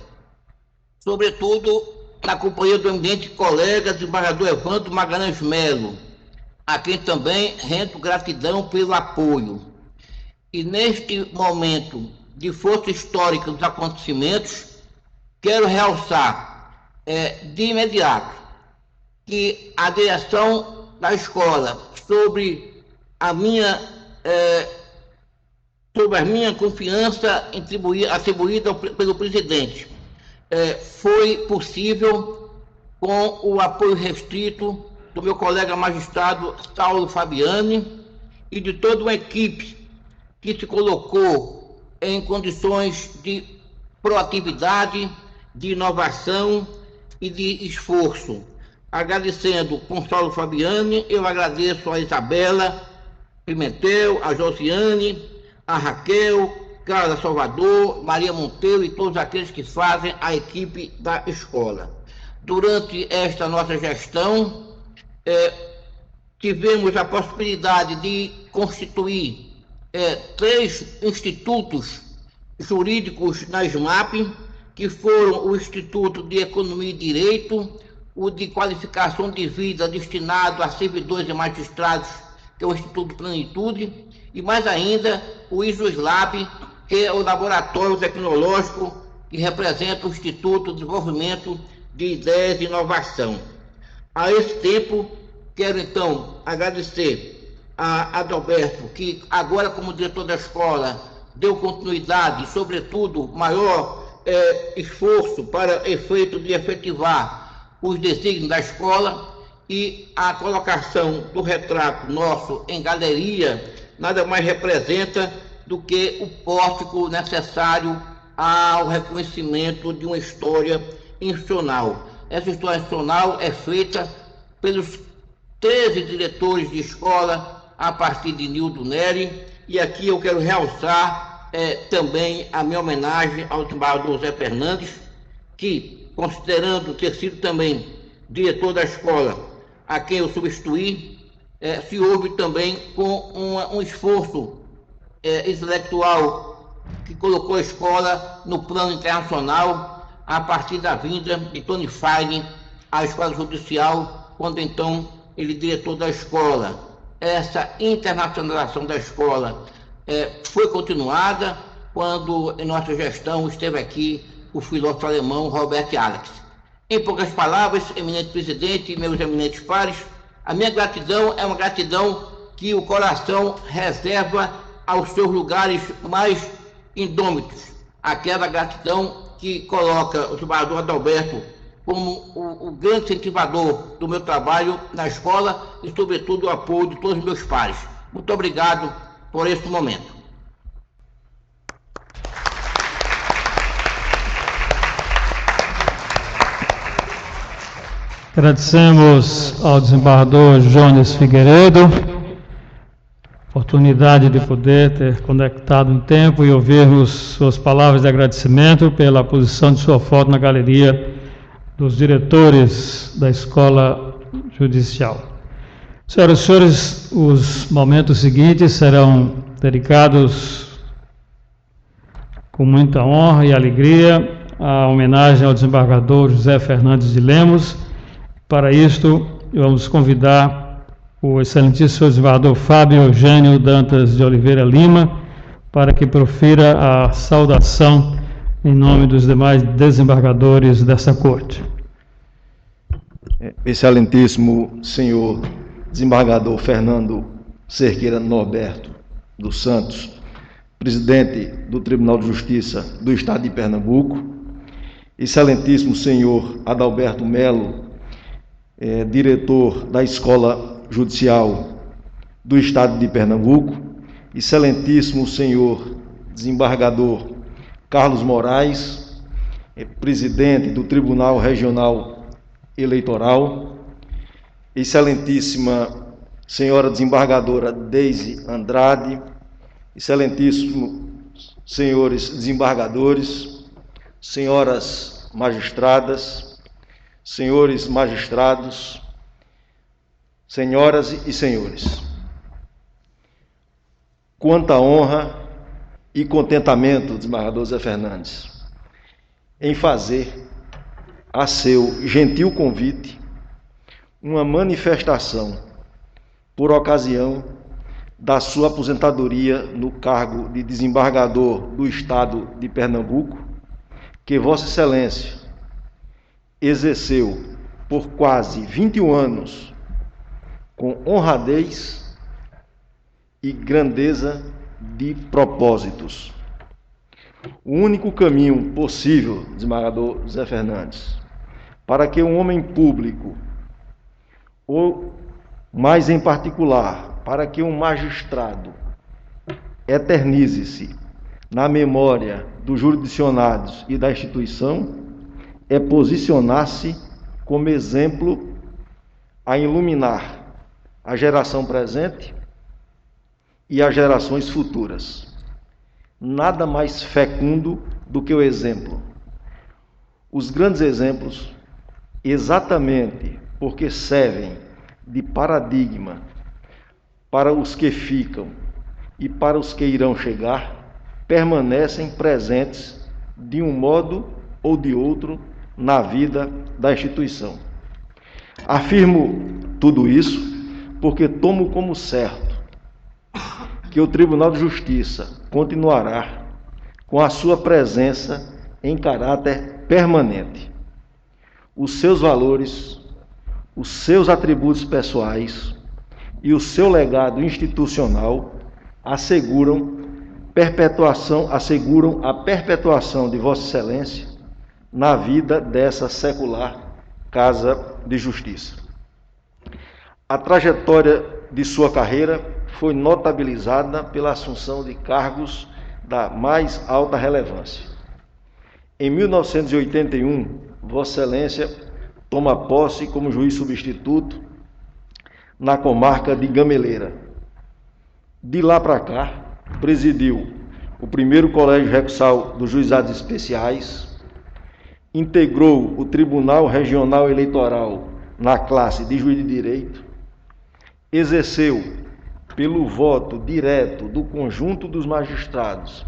Speaker 8: sobretudo na companhia do eminente colega desembargador Evandro Magalhães Melo, a quem também rendo gratidão pelo apoio. E neste momento de força histórica dos acontecimentos, quero realçar de imediato que a direção da escola, sobre a minha confiança atribuída pelo presidente, foi possível com o apoio restrito do meu colega magistrado Saulo Fabiani e de toda uma equipe que se colocou em condições de proatividade, de inovação e de esforço. Agradecendo com Saulo Fabiani, eu agradeço a Isabela Pimentel, a Josiane, a Raquel, Carla Salvador, Maria Monteiro e todos aqueles que fazem a equipe da escola. Durante esta nossa gestão, tivemos a possibilidade de constituir 3 institutos jurídicos na SMAP, que foram o Instituto de Economia e Direito, o de Qualificação de Vida destinado a servidores e magistrados, que é o Instituto Plenitude, e mais ainda o ISUSLAB, que é o Laboratório Tecnológico que representa o Instituto de Desenvolvimento de Ideias e Inovação. A esse tempo, quero então agradecer a Adalberto, que agora como diretor da escola deu continuidade, sobretudo maior esforço para efeito de efetivar os desígnios da escola, e a colocação do retrato nosso em galeria nada mais representa do que o pórtico necessário ao reconhecimento de uma história institucional. Essa história institucional é feita pelos 13 diretores de escola a partir de Nildo Neri, e aqui eu quero realçar também a minha homenagem ao desembargador Zé Fernandes, que, considerando ter sido também diretor da escola a quem eu substituí, se houve também com um esforço intelectual que colocou a escola no plano internacional a partir da vinda de Tony Fine à escola judicial, quando então ele diretor da escola. Essa internacionalização da escola foi continuada quando em nossa gestão esteve aqui o filósofo alemão Robert Alex. Em poucas palavras, eminente presidente e meus eminentes pares, a minha gratidão é uma gratidão que o coração reserva aos seus lugares mais indômitos. Aquela gratidão que coloca o desembargador Adalberto como o grande incentivador do meu trabalho na escola e, sobretudo, o apoio de todos os meus pares. Muito obrigado por esse momento.
Speaker 1: Agradecemos ao desembargador Jones Figueiredo a oportunidade de poder ter conectado em tempo e ouvirmos suas palavras de agradecimento pela posição de sua foto na galeria dos diretores da Escola Judicial. Senhoras e senhores, os momentos seguintes serão dedicados com muita honra e alegria à homenagem ao desembargador José Fernandes de Lemos. Para isto, vamos convidar o excelentíssimo desembargador Fábio Eugênio Dantas de Oliveira Lima para que profira a saudação em nome dos demais desembargadores dessa corte.
Speaker 9: Excelentíssimo senhor desembargador Fernando Cerqueira Norberto dos Santos, presidente do Tribunal de Justiça do Estado de Pernambuco, excelentíssimo senhor Adalberto Melo, diretor da Escola Judicial do Estado de Pernambuco, excelentíssimo senhor desembargador Carlos Moraes, presidente do Tribunal Regional Eleitoral, excelentíssima senhora desembargadora Deise Andrade, excelentíssimos senhores desembargadores, senhoras magistradas, senhores magistrados, senhoras e senhores. Quanta honra e contentamento, desembargador Zé Fernandes, em fazer a seu gentil convite uma manifestação por ocasião da sua aposentadoria no cargo de desembargador do Estado de Pernambuco, que Vossa Excelência exerceu por quase 21 anos com honradez e grandeza de propósitos. O único caminho possível, desembargador Zé Fernandes, para que um homem público, ou mais em particular, para que um magistrado eternize-se na memória dos jurisdicionados e da instituição, é posicionar-se como exemplo a iluminar a geração presente e as gerações futuras. Nada mais fecundo do que o exemplo. Os grandes exemplos, exatamente porque servem de paradigma para os que ficam e para os que irão chegar, permanecem presentes de um modo ou de outro na vida da instituição. Afirmo tudo isso porque tomo como certo que o Tribunal de Justiça continuará com a sua presença em caráter permanente. Os seus valores, os seus atributos pessoais e o seu legado institucional asseguram a perpetuação de Vossa Excelência na vida dessa secular Casa de Justiça. A trajetória de sua carreira foi notabilizada pela assunção de cargos da mais alta relevância. Em 1981, Vossa Excelência toma posse como juiz substituto na comarca de Gameleira. De lá para cá, presidiu o primeiro Colégio Recursal dos Juizados Especiais, integrou o Tribunal Regional Eleitoral na classe de juiz de direito, exerceu, pelo voto direto do conjunto dos magistrados,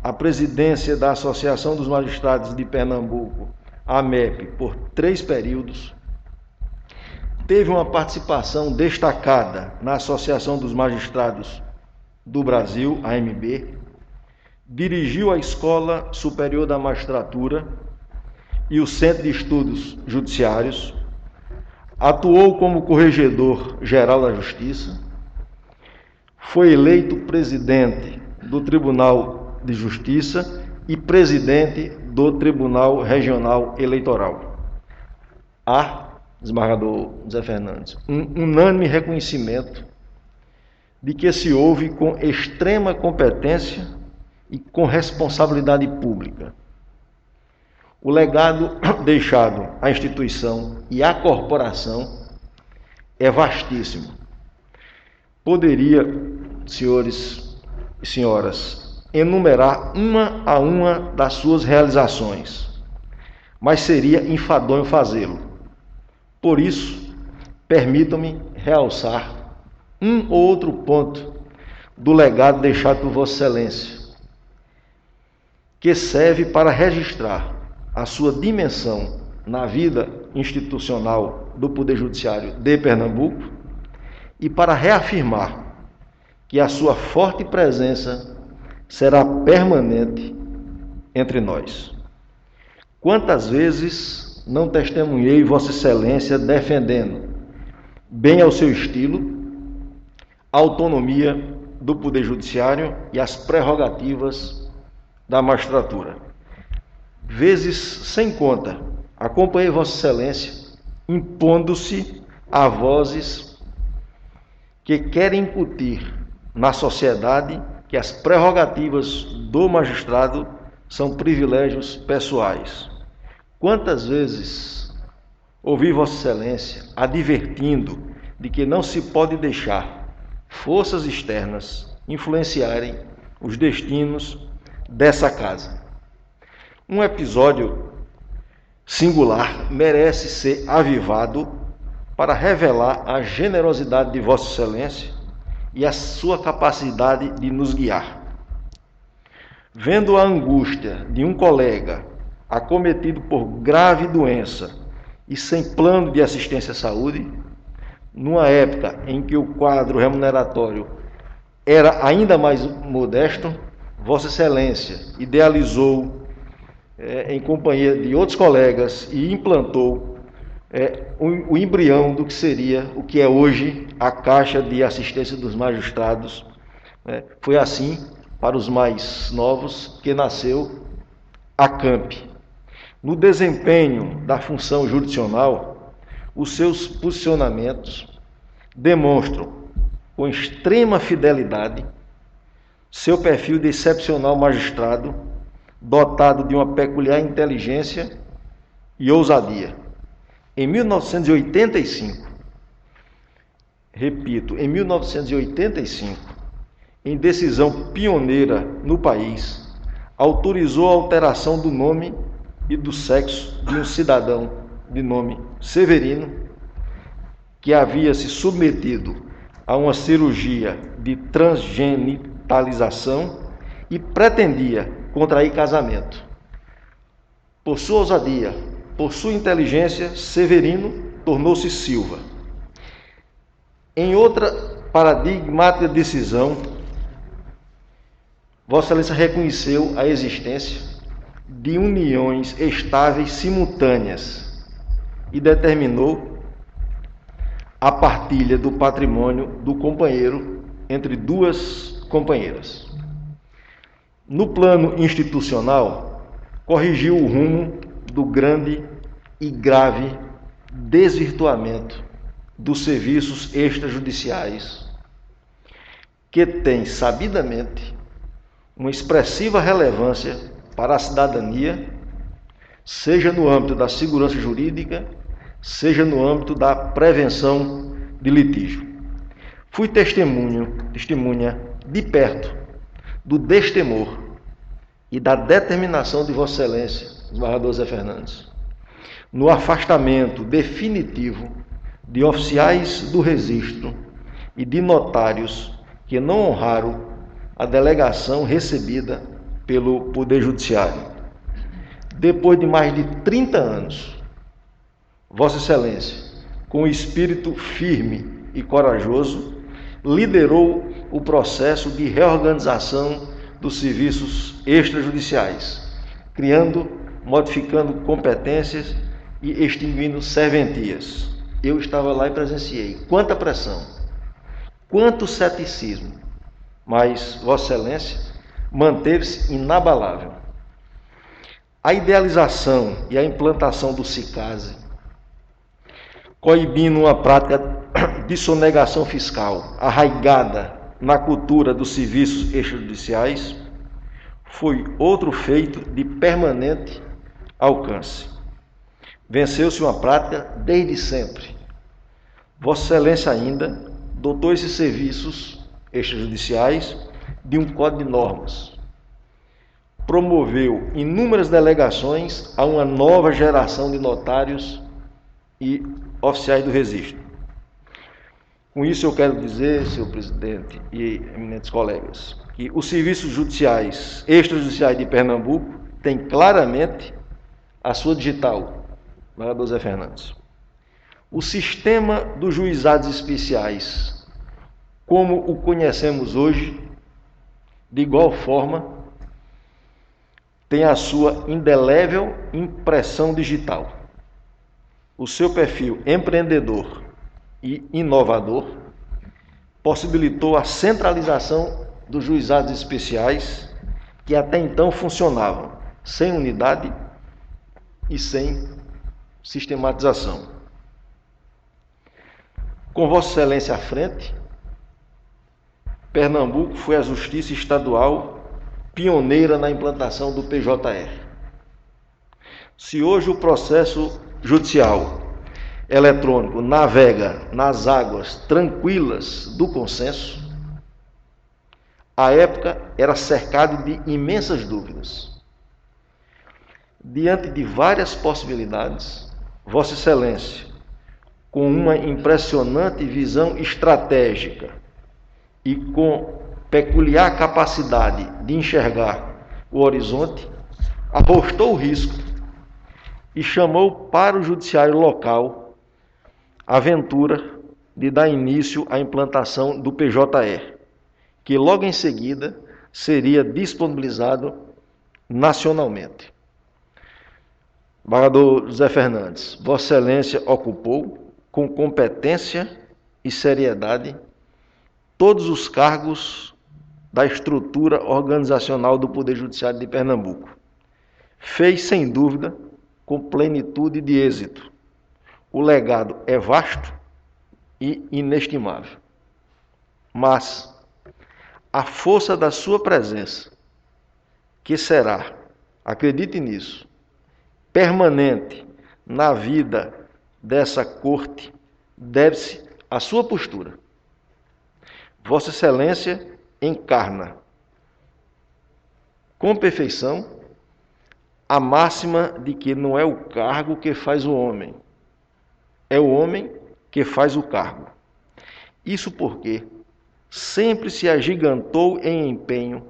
Speaker 9: a presidência da Associação dos Magistrados de Pernambuco, AMEP, por 3 períodos, teve uma participação destacada na Associação dos Magistrados do Brasil, AMB, dirigiu a Escola Superior da Magistratura e o Centro de Estudos Judiciários, atuou como corregedor-geral da Justiça, foi eleito presidente do Tribunal de Justiça e presidente do Tribunal Regional Eleitoral. Há, desembargador Zé Fernandes, um unânime reconhecimento de que se houve com extrema competência e com responsabilidade pública. O legado deixado à instituição e à corporação é vastíssimo. Poderia, senhores e senhoras, enumerar uma a uma das suas realizações, mas seria enfadonho fazê-lo. Por isso, permitam-me realçar um ou outro ponto do legado deixado por Vossa Excelência, que serve para registrar a sua dimensão na vida institucional do Poder Judiciário de Pernambuco e para reafirmar que a sua forte presença será permanente entre nós. Quantas vezes não testemunhei Vossa Excelência defendendo, bem ao seu estilo, a autonomia do Poder Judiciário e as prerrogativas da magistratura. Vezes sem conta, acompanhei Vossa Excelência impondo-se a vozes que querem incutir na sociedade que as prerrogativas do magistrado são privilégios pessoais. Quantas vezes ouvi Vossa Excelência advertindo de que não se pode deixar forças externas influenciarem os destinos dessa casa. Um episódio singular merece ser avivado para revelar a generosidade de Vossa Excelência e a sua capacidade de nos guiar. Vendo a angústia de um colega acometido por grave doença e sem plano de assistência à saúde, numa época em que o quadro remuneratório era ainda mais modesto, Vossa Excelência idealizou, em companhia de outros colegas, e implantou o embrião do que seria o que é hoje a Caixa de Assistência dos Magistrados. Foi assim, para os mais novos, que nasceu a CAMP. No desempenho da função jurisdicional, os seus posicionamentos demonstram com extrema fidelidade seu perfil de excepcional magistrado, dotado de uma peculiar inteligência e ousadia. Em 1985, repito, em 1985, em decisão pioneira no país, autorizou a alteração do nome e do sexo de um cidadão de nome Severino, que havia se submetido a uma cirurgia de transgenitalização e pretendia contrair casamento. Por sua ousadia, por sua inteligência, Severino tornou-se Silva. Em outra paradigmática decisão, Vossa Excelência reconheceu a existência de uniões estáveis simultâneas e determinou a partilha do patrimônio do companheiro entre duas companheiras. No plano institucional, corrigiu o rumo do grande e grave desvirtuamento dos serviços extrajudiciais, que tem sabidamente uma expressiva relevância para a cidadania, seja no âmbito da segurança jurídica, seja no âmbito da prevenção de litígio. Fui testemunha de perto do destemor e da determinação de Vossa Excelência, desembargador Zé Fernandes, no afastamento definitivo de oficiais do registro e de notários que não honraram a delegação recebida pelo Poder Judiciário. Depois de mais de 30 anos, Vossa Excelência, com espírito firme e corajoso, liderou o processo de reorganização dos serviços extrajudiciais, modificando competências e extinguindo serventias. Eu estava lá e presenciei. Quanta pressão, quanto ceticismo, mas Vossa Excelência manteve-se inabalável. A idealização e a implantação do SICASE, coibindo uma prática de sonegação fiscal arraigada na cultura dos serviços extrajudiciais, foi outro feito de permanente alcance. Venceu-se uma prática desde sempre. Vossa Excelência ainda dotou esses serviços extrajudiciais de um código de normas. Promoveu inúmeras delegações a uma nova geração de notários e oficiais do registro. Com isso eu quero dizer, senhor presidente e eminentes colegas, que os serviços judiciais, extrajudiciais de Pernambuco têm claramente a sua digital, desembargador Zé Fernandes. O sistema dos juizados especiais, como o conhecemos hoje, de igual forma, tem a sua indelével impressão digital. O seu perfil empreendedor e inovador possibilitou a centralização dos juizados especiais que até então funcionavam sem unidade e sem sistematização. Com Vossa Excelência à frente, Pernambuco foi a Justiça Estadual pioneira na implantação do PJR. Se hoje o processo judicial eletrônico navega nas águas tranquilas do consenso, a época era cercado de imensas dúvidas. Diante de várias possibilidades, Vossa Excelência, com uma impressionante visão estratégica e com peculiar capacidade de enxergar o horizonte, arrostou o risco e chamou para o judiciário local a aventura de dar início à implantação do PJR, que logo em seguida seria disponibilizado nacionalmente. Embargador José Fernandes, Vossa Excelência ocupou com competência e seriedade todos os cargos da estrutura organizacional do Poder Judiciário de Pernambuco. Fez, sem dúvida, com plenitude de êxito. O legado é vasto e inestimável. Mas a força da sua presença, que será, acredite nisso, permanente na vida dessa corte, deve-se à sua postura. Vossa Excelência encarna com perfeição a máxima de que não é o cargo que faz o homem, é o homem que faz o cargo. Isso porque sempre se agigantou em empenho,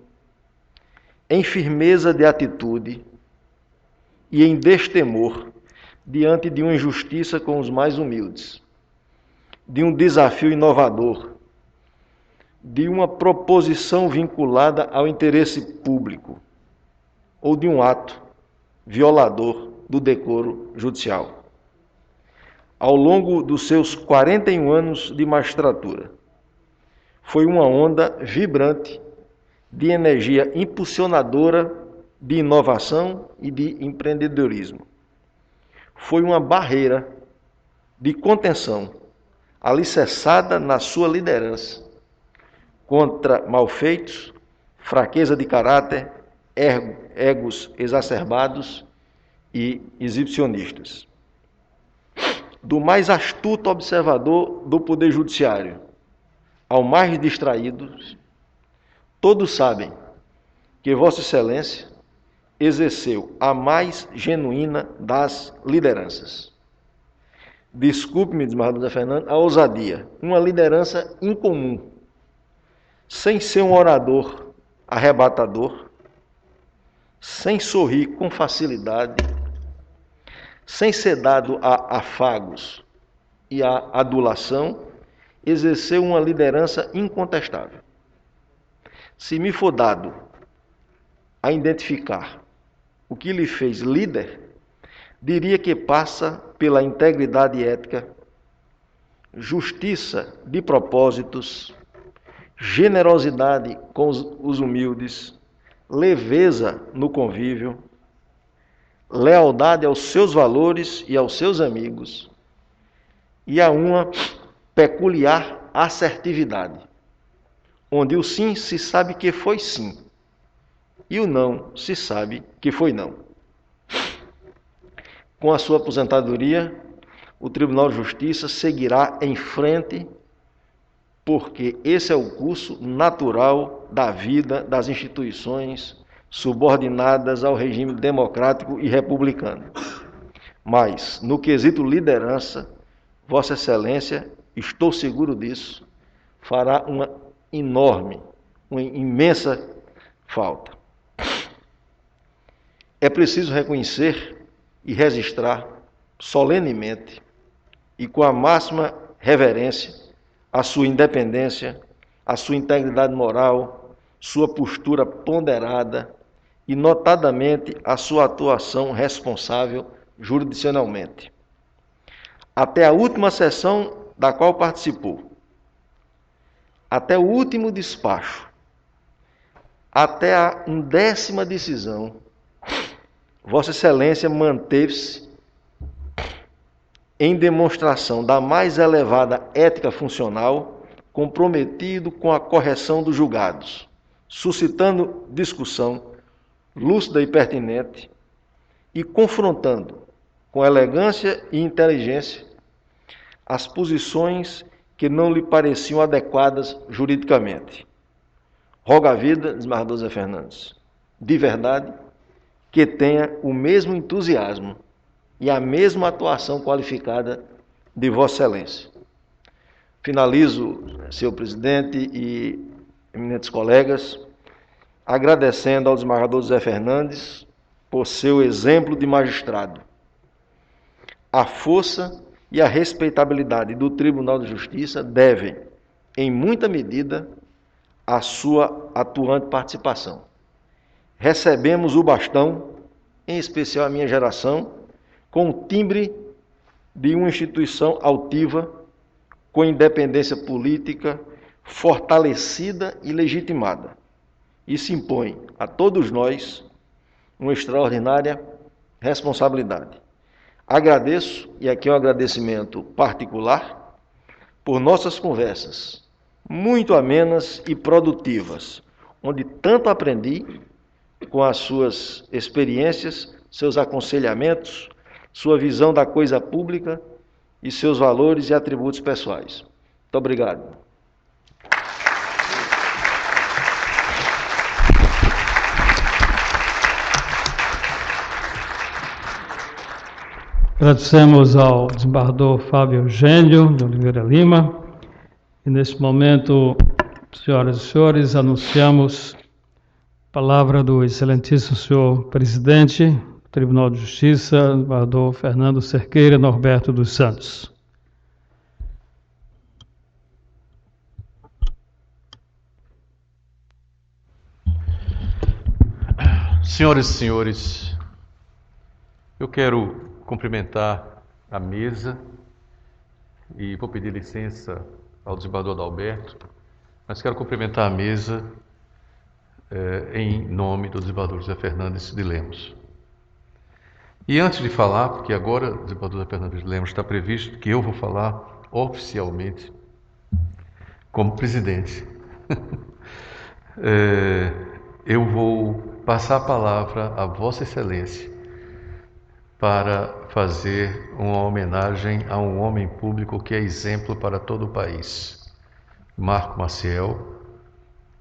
Speaker 9: em firmeza de atitude e em destemor diante de uma injustiça com os mais humildes, de um desafio inovador, de uma proposição vinculada ao interesse público ou de um ato violador do decoro judicial. Ao longo dos seus 41 anos de magistratura, foi uma onda vibrante de energia impulsionadora de inovação e de empreendedorismo. Foi uma barreira de contenção alicerçada na sua liderança contra malfeitos, fraqueza de caráter, egos exacerbados e exibicionistas. Do mais astuto observador do Poder Judiciário ao mais distraído, todos sabem que Vossa Excelência exerceu a mais genuína das lideranças. Desculpe-me, desembargador José Fernando, a ousadia, uma liderança incomum, sem ser um orador arrebatador, sem sorrir com facilidade, sem ser dado a afagos e a adulação, exerceu uma liderança incontestável. Se me for dado a identificar o que lhe fez líder, diria que passa pela integridade ética, justiça de propósitos, generosidade com os humildes, leveza no convívio, lealdade aos seus valores e aos seus amigos, e a uma peculiar assertividade, onde o sim se sabe que foi sim, e o não se sabe que foi não. Com a sua aposentadoria, o Tribunal de Justiça seguirá em frente, porque esse é o curso natural da vida das instituições subordinadas ao regime democrático e republicano. Mas, no quesito liderança, Vossa Excelência, estou seguro disso, fará uma enorme, uma imensa falta. É preciso reconhecer e registrar solenemente e com a máxima reverência a sua independência, a sua integridade moral, sua postura ponderada e, notadamente, a sua atuação responsável jurisdicionalmente. Até a última sessão da qual participou, até o último despacho, até a 10ª decisão, Vossa Excelência manteve-se em demonstração da mais elevada ética funcional, comprometido com a correção dos julgados, suscitando discussão lúcida e pertinente e confrontando com elegância e inteligência as posições que não lhe pareciam adequadas juridicamente. Rogo a vida, desembargador Zé Fernandes, de verdade, que tenha o mesmo entusiasmo e a mesma atuação qualificada de Vossa Excelência. Finalizo, senhor presidente e eminentes colegas, agradecendo ao desembargador Zé Fernandes por seu exemplo de magistrado. A força e a respeitabilidade do Tribunal de Justiça devem, em muita medida, à sua atuante participação. Recebemos o bastão, em especial a minha geração, com o timbre de uma instituição altiva, com independência política, fortalecida e legitimada. Isso impõe a todos nós uma extraordinária responsabilidade. Agradeço, e aqui é um agradecimento particular, por nossas conversas, muito amenas e produtivas, onde tanto aprendi com as suas experiências, seus aconselhamentos, sua visão da coisa pública e seus valores e atributos pessoais. Muito obrigado.
Speaker 1: Agradecemos ao desembargador Fábio Eugênio de Oliveira Lima. E neste momento, senhoras e senhores, anunciamos a palavra do excelentíssimo senhor presidente do Tribunal de Justiça, desembargador Fernando Cerqueira Norberto dos Santos.
Speaker 2: Senhoras e senhores, eu quero cumprimentar a mesa e vou pedir licença ao desembargador Adalberto, mas quero cumprimentar a mesa em nome do desembargador José Fernandes de Lemos. E antes de falar, porque agora o desembargador José Fernandes de Lemos está previsto que eu vou falar oficialmente como presidente, eu vou passar a palavra a Vossa Excelência para fazer uma homenagem a um homem público que é exemplo para todo o país, Marco Maciel,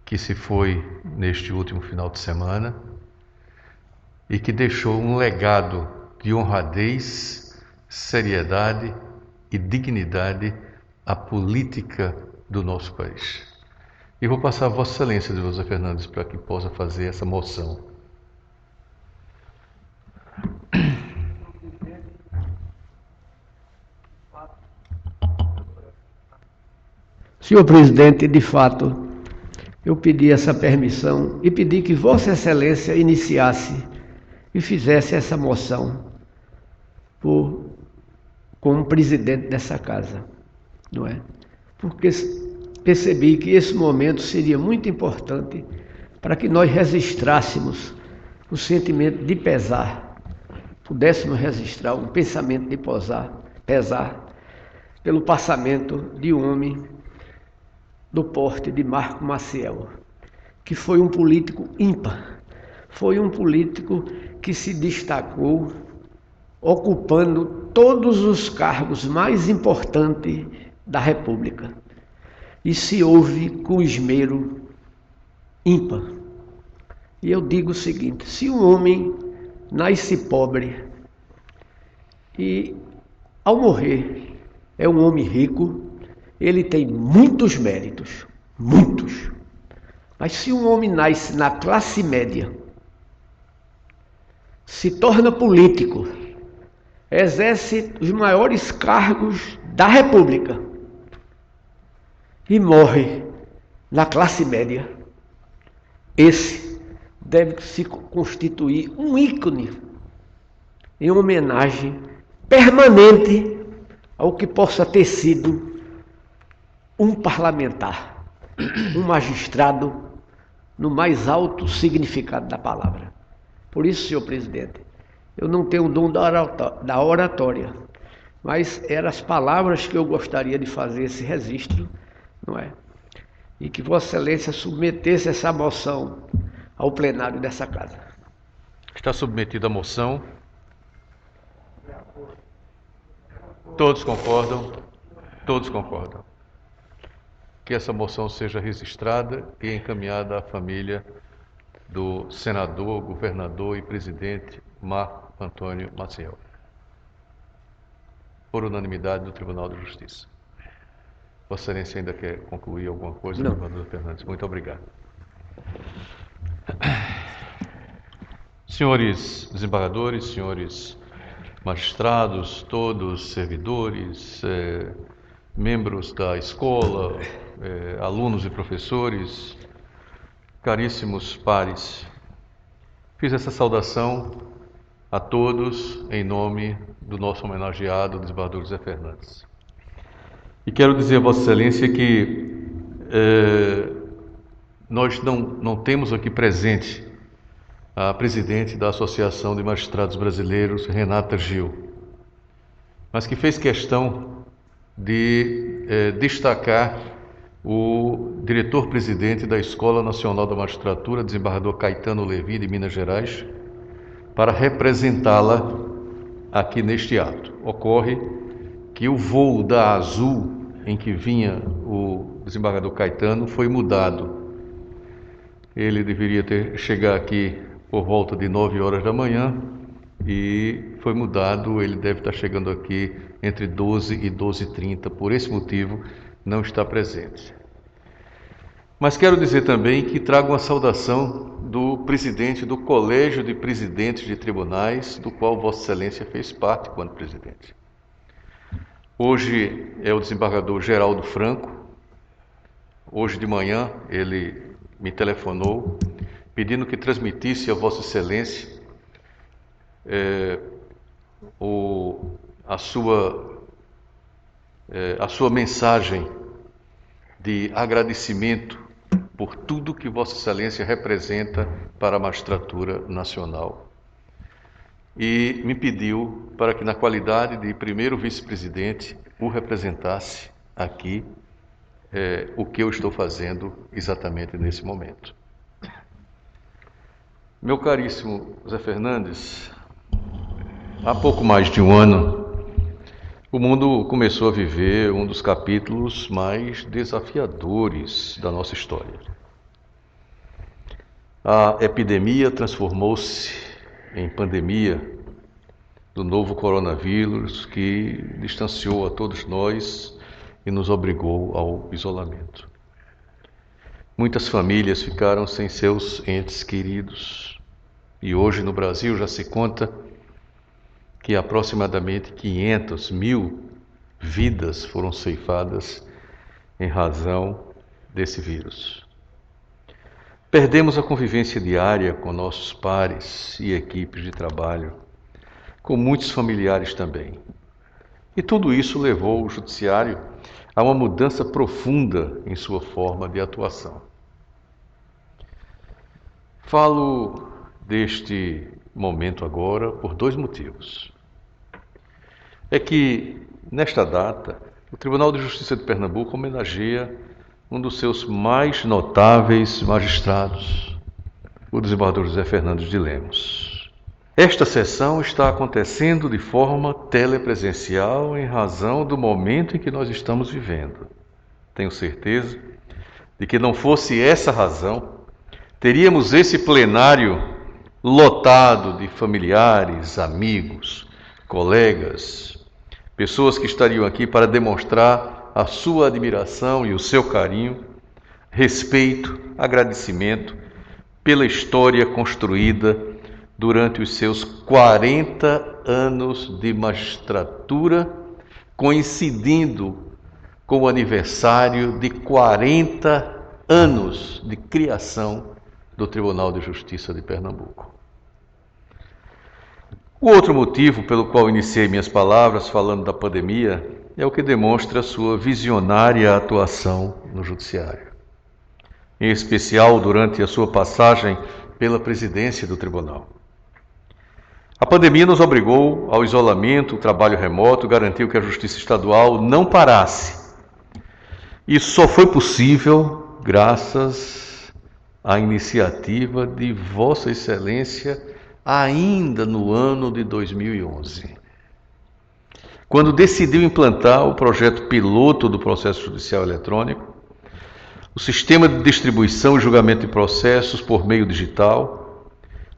Speaker 2: que se foi neste último final de semana e que deixou um legado de honradez, seriedade e dignidade à política do nosso país. E vou passar a Vossa Excelência, José Fernandes, para que possa fazer essa moção.
Speaker 10: Senhor presidente, de fato, eu pedi essa permissão e pedi que Vossa Excelência iniciasse e fizesse essa moção como presidente dessa casa, não é? Porque percebi que esse momento seria muito importante para que nós registrássemos o sentimento de pesar, pudéssemos registrar um pensamento de pesar pelo passamento de um homem do porte de Marco Maciel, que foi um político ímpar, foi um político que se destacou ocupando todos os cargos mais importantes da República e se houve com esmero ímpar. E eu digo o seguinte: se um homem nasce pobre e ao morrer é um homem rico, ele tem muitos méritos, muitos. Mas se um homem nasce na classe média, se torna político, exerce os maiores cargos da República e morre na classe média, esse deve se constituir um ícone em homenagem permanente ao que possa ter sido um parlamentar, um magistrado no mais alto significado da palavra. Por isso, senhor presidente, eu não tenho o dom da oratória, mas eram as palavras que eu gostaria de fazer esse registro, não é? E que Vossa Excelência submetesse essa moção ao plenário dessa casa.
Speaker 2: Está submetida a moção. Todos concordam? Todos concordam. Que essa moção seja registrada e encaminhada à família do senador, governador e presidente Marco Antônio Maciel. Por unanimidade do Tribunal de Justiça. Vossa Excelência ainda quer concluir alguma coisa,
Speaker 10: não,
Speaker 2: governador Fernandes? Muito obrigado. Senhores desembargadores, senhores magistrados, todos servidores, membros da escola, alunos e professores, caríssimos pares, fiz essa saudação a todos em nome do nosso homenageado, desembargador José Fernandes. E quero dizer a Vossa Excelência que nós não temos aqui presente a presidente da Associação de Magistrados Brasileiros, Renata Gil, mas que fez questão de destacar o diretor-presidente da Escola Nacional da Magistratura, desembargador Caetano Levi, de Minas Gerais, para representá-la aqui neste ato. Ocorre que o voo da Azul, em que vinha o desembargador Caetano, foi mudado. Ele deveria chegar aqui por volta de 9 horas da manhã e foi mudado. Ele deve estar chegando aqui entre 12 e 12h30. Por esse motivo, não está presente. Mas quero dizer também que trago uma saudação do presidente do Colégio de Presidentes de Tribunais, do qual Vossa Excelência fez parte quando presidente. Hoje é o desembargador Geraldo Franco. Hoje de manhã ele me telefonou pedindo que transmitisse a Vossa Excelência a sua mensagem de agradecimento por tudo que Vossa Excelência representa para a magistratura nacional. E me pediu para que, na qualidade de primeiro vice-presidente, o representasse aqui, o que eu estou fazendo exatamente nesse momento. Meu caríssimo Zé Fernandes, há pouco mais de um ano, o mundo começou a viver um dos capítulos mais desafiadores da nossa história. A epidemia transformou-se em pandemia do novo coronavírus, que distanciou a todos nós e nos obrigou ao isolamento. Muitas famílias ficaram sem seus entes queridos e hoje no Brasil já se conta que aproximadamente 500.000 vidas foram ceifadas em razão desse vírus. Perdemos a convivência diária com nossos pares e equipes de trabalho, com muitos familiares também. E tudo isso levou o Judiciário a uma mudança profunda em sua forma de atuação. Falo deste momento agora por dois motivos. É que, nesta data, o Tribunal de Justiça de Pernambuco homenageia um dos seus mais notáveis magistrados, o desembargador José Fernandes de Lemos. Esta sessão está acontecendo de forma telepresencial em razão do momento em que nós estamos vivendo. Tenho certeza de que não fosse essa razão, teríamos esse plenário lotado de familiares, amigos, colegas, pessoas que estariam aqui para demonstrar a sua admiração e o seu carinho, respeito, agradecimento pela história construída durante os seus 40 anos de magistratura, coincidindo com o aniversário de 40 anos de criação do Tribunal de Justiça de Pernambuco. O outro motivo pelo qual iniciei minhas palavras falando da pandemia é o que demonstra a sua visionária atuação no Judiciário. em especial durante a sua passagem pela presidência do tribunal. A pandemia nos obrigou ao isolamento, o trabalho remoto, garantiu que a Justiça Estadual não parasse. Isso só foi possível graças à iniciativa de Vossa Excelência ainda no ano de 2011, quando decidiu implantar o projeto piloto do processo judicial eletrônico, o sistema de distribuição e julgamento de processos por meio digital.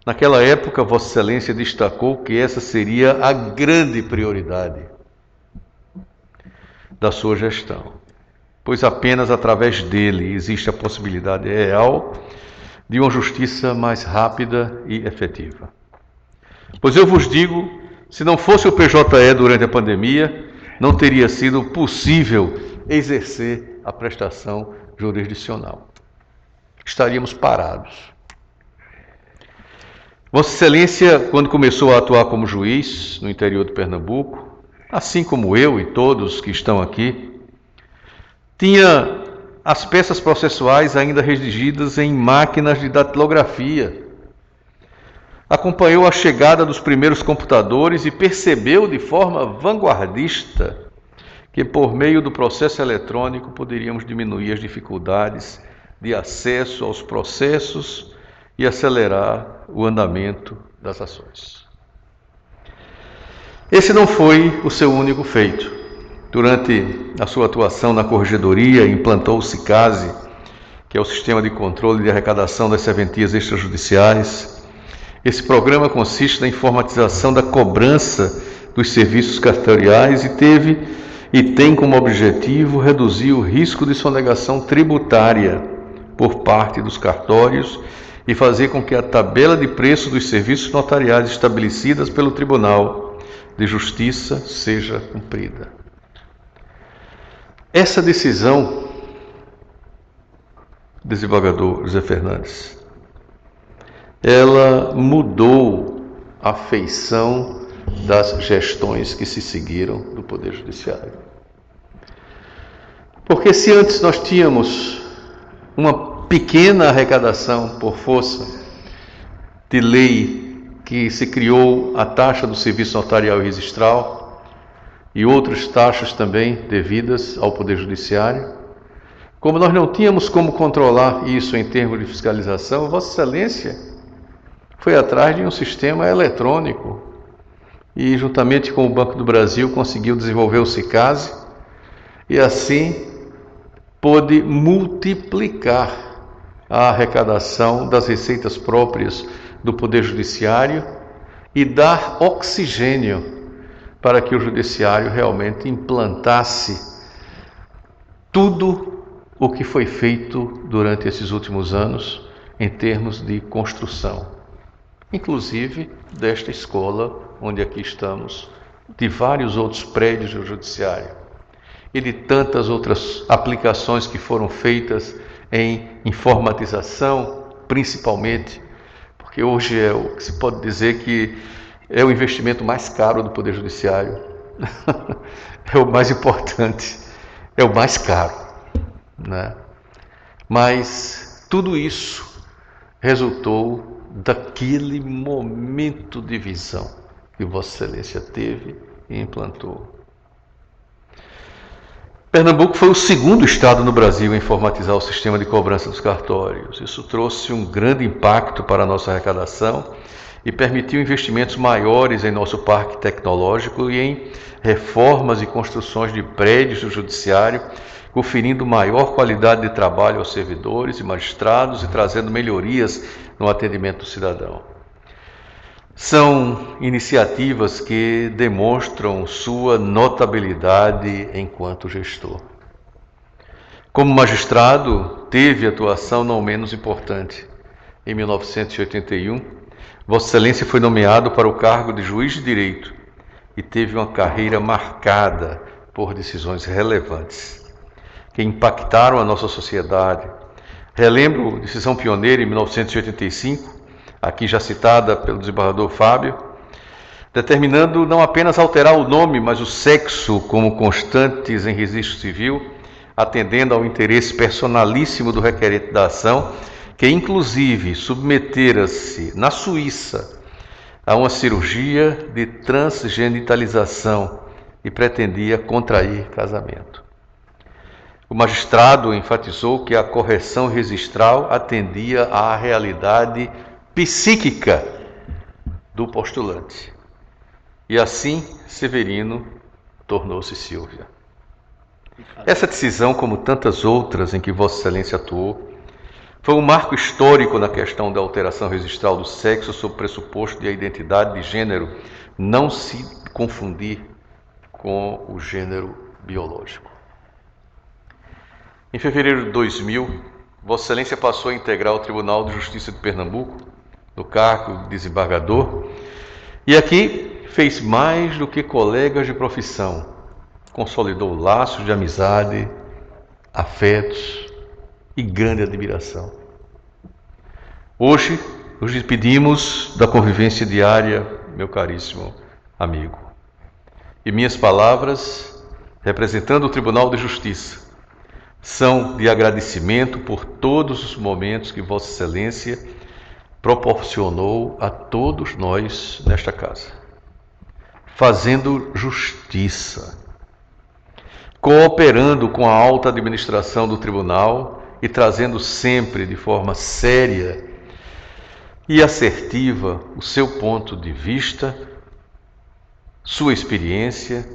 Speaker 2: Naquela época, Vossa Excelência destacou que essa seria a grande prioridade da sua gestão, pois apenas através dele existe a possibilidade real de uma justiça mais rápida e efetiva. Pois eu vos digo, se não fosse o PJE durante a pandemia, não teria sido possível exercer a prestação jurisdicional. Estaríamos parados. Vossa Excelência, quando começou a atuar como juiz no interior de Pernambuco, assim como eu e todos que estão aqui, tinha as peças processuais ainda redigidas em máquinas de datilografia. Acompanhou a chegada dos primeiros computadores e percebeu de forma vanguardista que por meio do processo eletrônico poderíamos diminuir as dificuldades de acesso aos processos e acelerar o andamento das ações. Esse não foi o seu único feito. Durante a sua atuação na Corregedoria, implantou o SICASE, que é o Sistema de Controle de Arrecadação das Serventias Extrajudiciais. Esse programa consiste na informatização da cobrança dos serviços cartoriais e tem como objetivo reduzir o risco de sonegação tributária por parte dos cartórios e fazer com que a tabela de preço dos serviços notariais estabelecidas pelo Tribunal de Justiça seja cumprida. Essa decisão, desembargador José Fernandes, ela mudou a feição das gestões que se seguiram do Poder Judiciário. Porque se antes nós tínhamos uma pequena arrecadação por força de lei que se criou a taxa do serviço notarial e registral, e outras taxas também devidas ao Poder Judiciário. Como nós não tínhamos como controlar isso em termos de fiscalização, Vossa Excelência foi atrás de um sistema eletrônico e, juntamente com o Banco do Brasil, conseguiu desenvolver o SICASE e, assim, pôde multiplicar a arrecadação das receitas próprias do Poder Judiciário e dar oxigênio para que o Judiciário realmente implantasse tudo o que foi feito durante esses últimos anos em termos de construção, inclusive desta escola onde aqui estamos, de vários outros prédios do Judiciário e de tantas outras aplicações que foram feitas em informatização, principalmente, porque hoje é o que se pode dizer que é o investimento mais caro do Poder Judiciário. É o mais importante, é o mais caro, né? Mas tudo isso resultou daquele momento de visão que Vossa Excelência teve e implantou. Pernambuco foi o segundo estado no Brasil a informatizar o sistema de cobrança dos cartórios. Isso trouxe um grande impacto para a nossa arrecadação e permitiu investimentos maiores em nosso parque tecnológico e em reformas e construções de prédios do Judiciário, conferindo maior qualidade de trabalho aos servidores e magistrados e trazendo melhorias no atendimento do cidadão. São iniciativas que demonstram sua notabilidade enquanto gestor. Como magistrado, teve atuação não menos importante. Em 1981, Vossa Excelência foi nomeado para o cargo de juiz de direito e teve uma carreira marcada por decisões relevantes que impactaram a nossa sociedade. Relembro a decisão pioneira em 1985, aqui já citada pelo desembargador Fábio, determinando não apenas alterar o nome, mas o sexo como constantes em registro civil, atendendo ao interesse personalíssimo do requerente da ação, que inclusive submetera-se na Suíça a uma cirurgia de transgenitalização e pretendia contrair casamento. O magistrado enfatizou que a correção registral atendia à realidade psíquica do postulante. E assim, Severino tornou-se Silvia. Essa decisão, como tantas outras em que Vossa Excelência atuou, foi um marco histórico na questão da alteração registral do sexo sob pressuposto de a identidade de gênero não se confundir com o gênero biológico. Em fevereiro de 2000, Vossa Excelência passou a integrar o Tribunal de Justiça de Pernambuco, no cargo de desembargador, e aqui fez mais do que colegas de profissão, consolidou laços de amizade, afetos e grande admiração. Hoje, nos despedimos da convivência diária, meu caríssimo amigo. E minhas palavras, representando o Tribunal de Justiça, são de agradecimento por todos os momentos que Vossa Excelência proporcionou a todos nós nesta casa, fazendo justiça, cooperando com a alta administração do tribunal e trazendo sempre de forma séria e assertiva o seu ponto de vista, sua experiência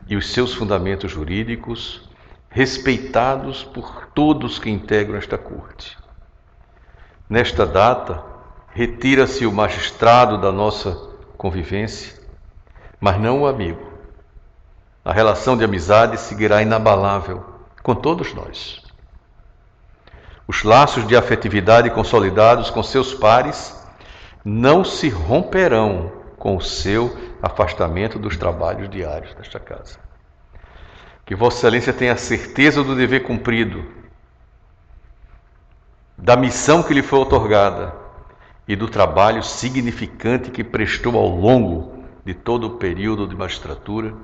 Speaker 2: e os seus fundamentos jurídicos, respeitados por todos que integram esta corte. Nesta data, retira-se o magistrado da nossa convivência, mas não o amigo. A relação de amizade seguirá inabalável com todos nós. Os laços de afetividade consolidados com seus pares não se romperão com o seu afastamento dos trabalhos diários desta casa. Que Vossa Excelência tenha certeza do dever cumprido, da missão que lhe foi outorgada e do trabalho significante que prestou ao longo de todo o período de magistratura,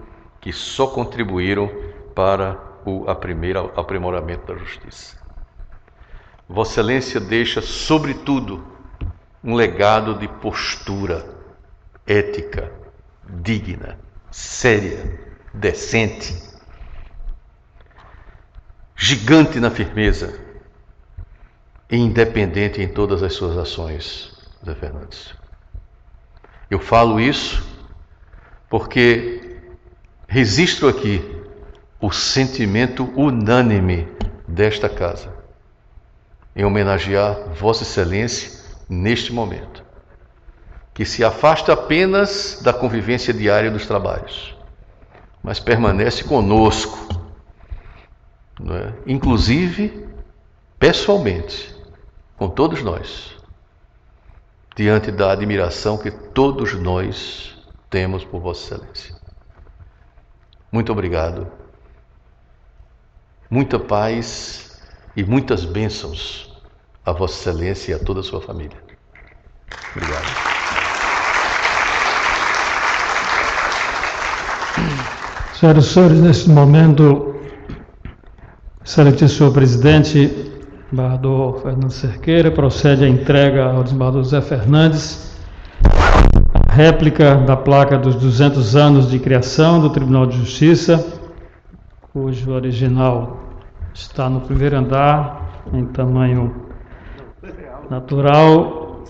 Speaker 2: que só contribuíram para o aprimoramento da justiça. Vossa Excelência deixa, sobretudo, um legado de postura ética, digna, séria, decente, gigante na firmeza e independente em todas as suas ações, Zé Fernandes. Eu falo isso porque registro aqui o sentimento unânime desta casa em homenagear Vossa Excelência neste momento, que se afasta apenas da convivência diária dos trabalhos, mas permanece conosco, não é? Inclusive pessoalmente, com todos nós, diante da admiração que todos nós temos por Vossa Excelência. Muito obrigado, muita paz e muitas bênçãos a Vossa Excelência e a toda a sua família. Obrigado.
Speaker 1: Senhoras e senhores, neste momento, excelentíssimo senhor presidente, desembargador Fernando Cerqueira, procede a entrega ao desembargador José Fernandes a réplica da placa dos 200 anos de criação do Tribunal de Justiça, cujo original está no primeiro andar, em tamanho natural,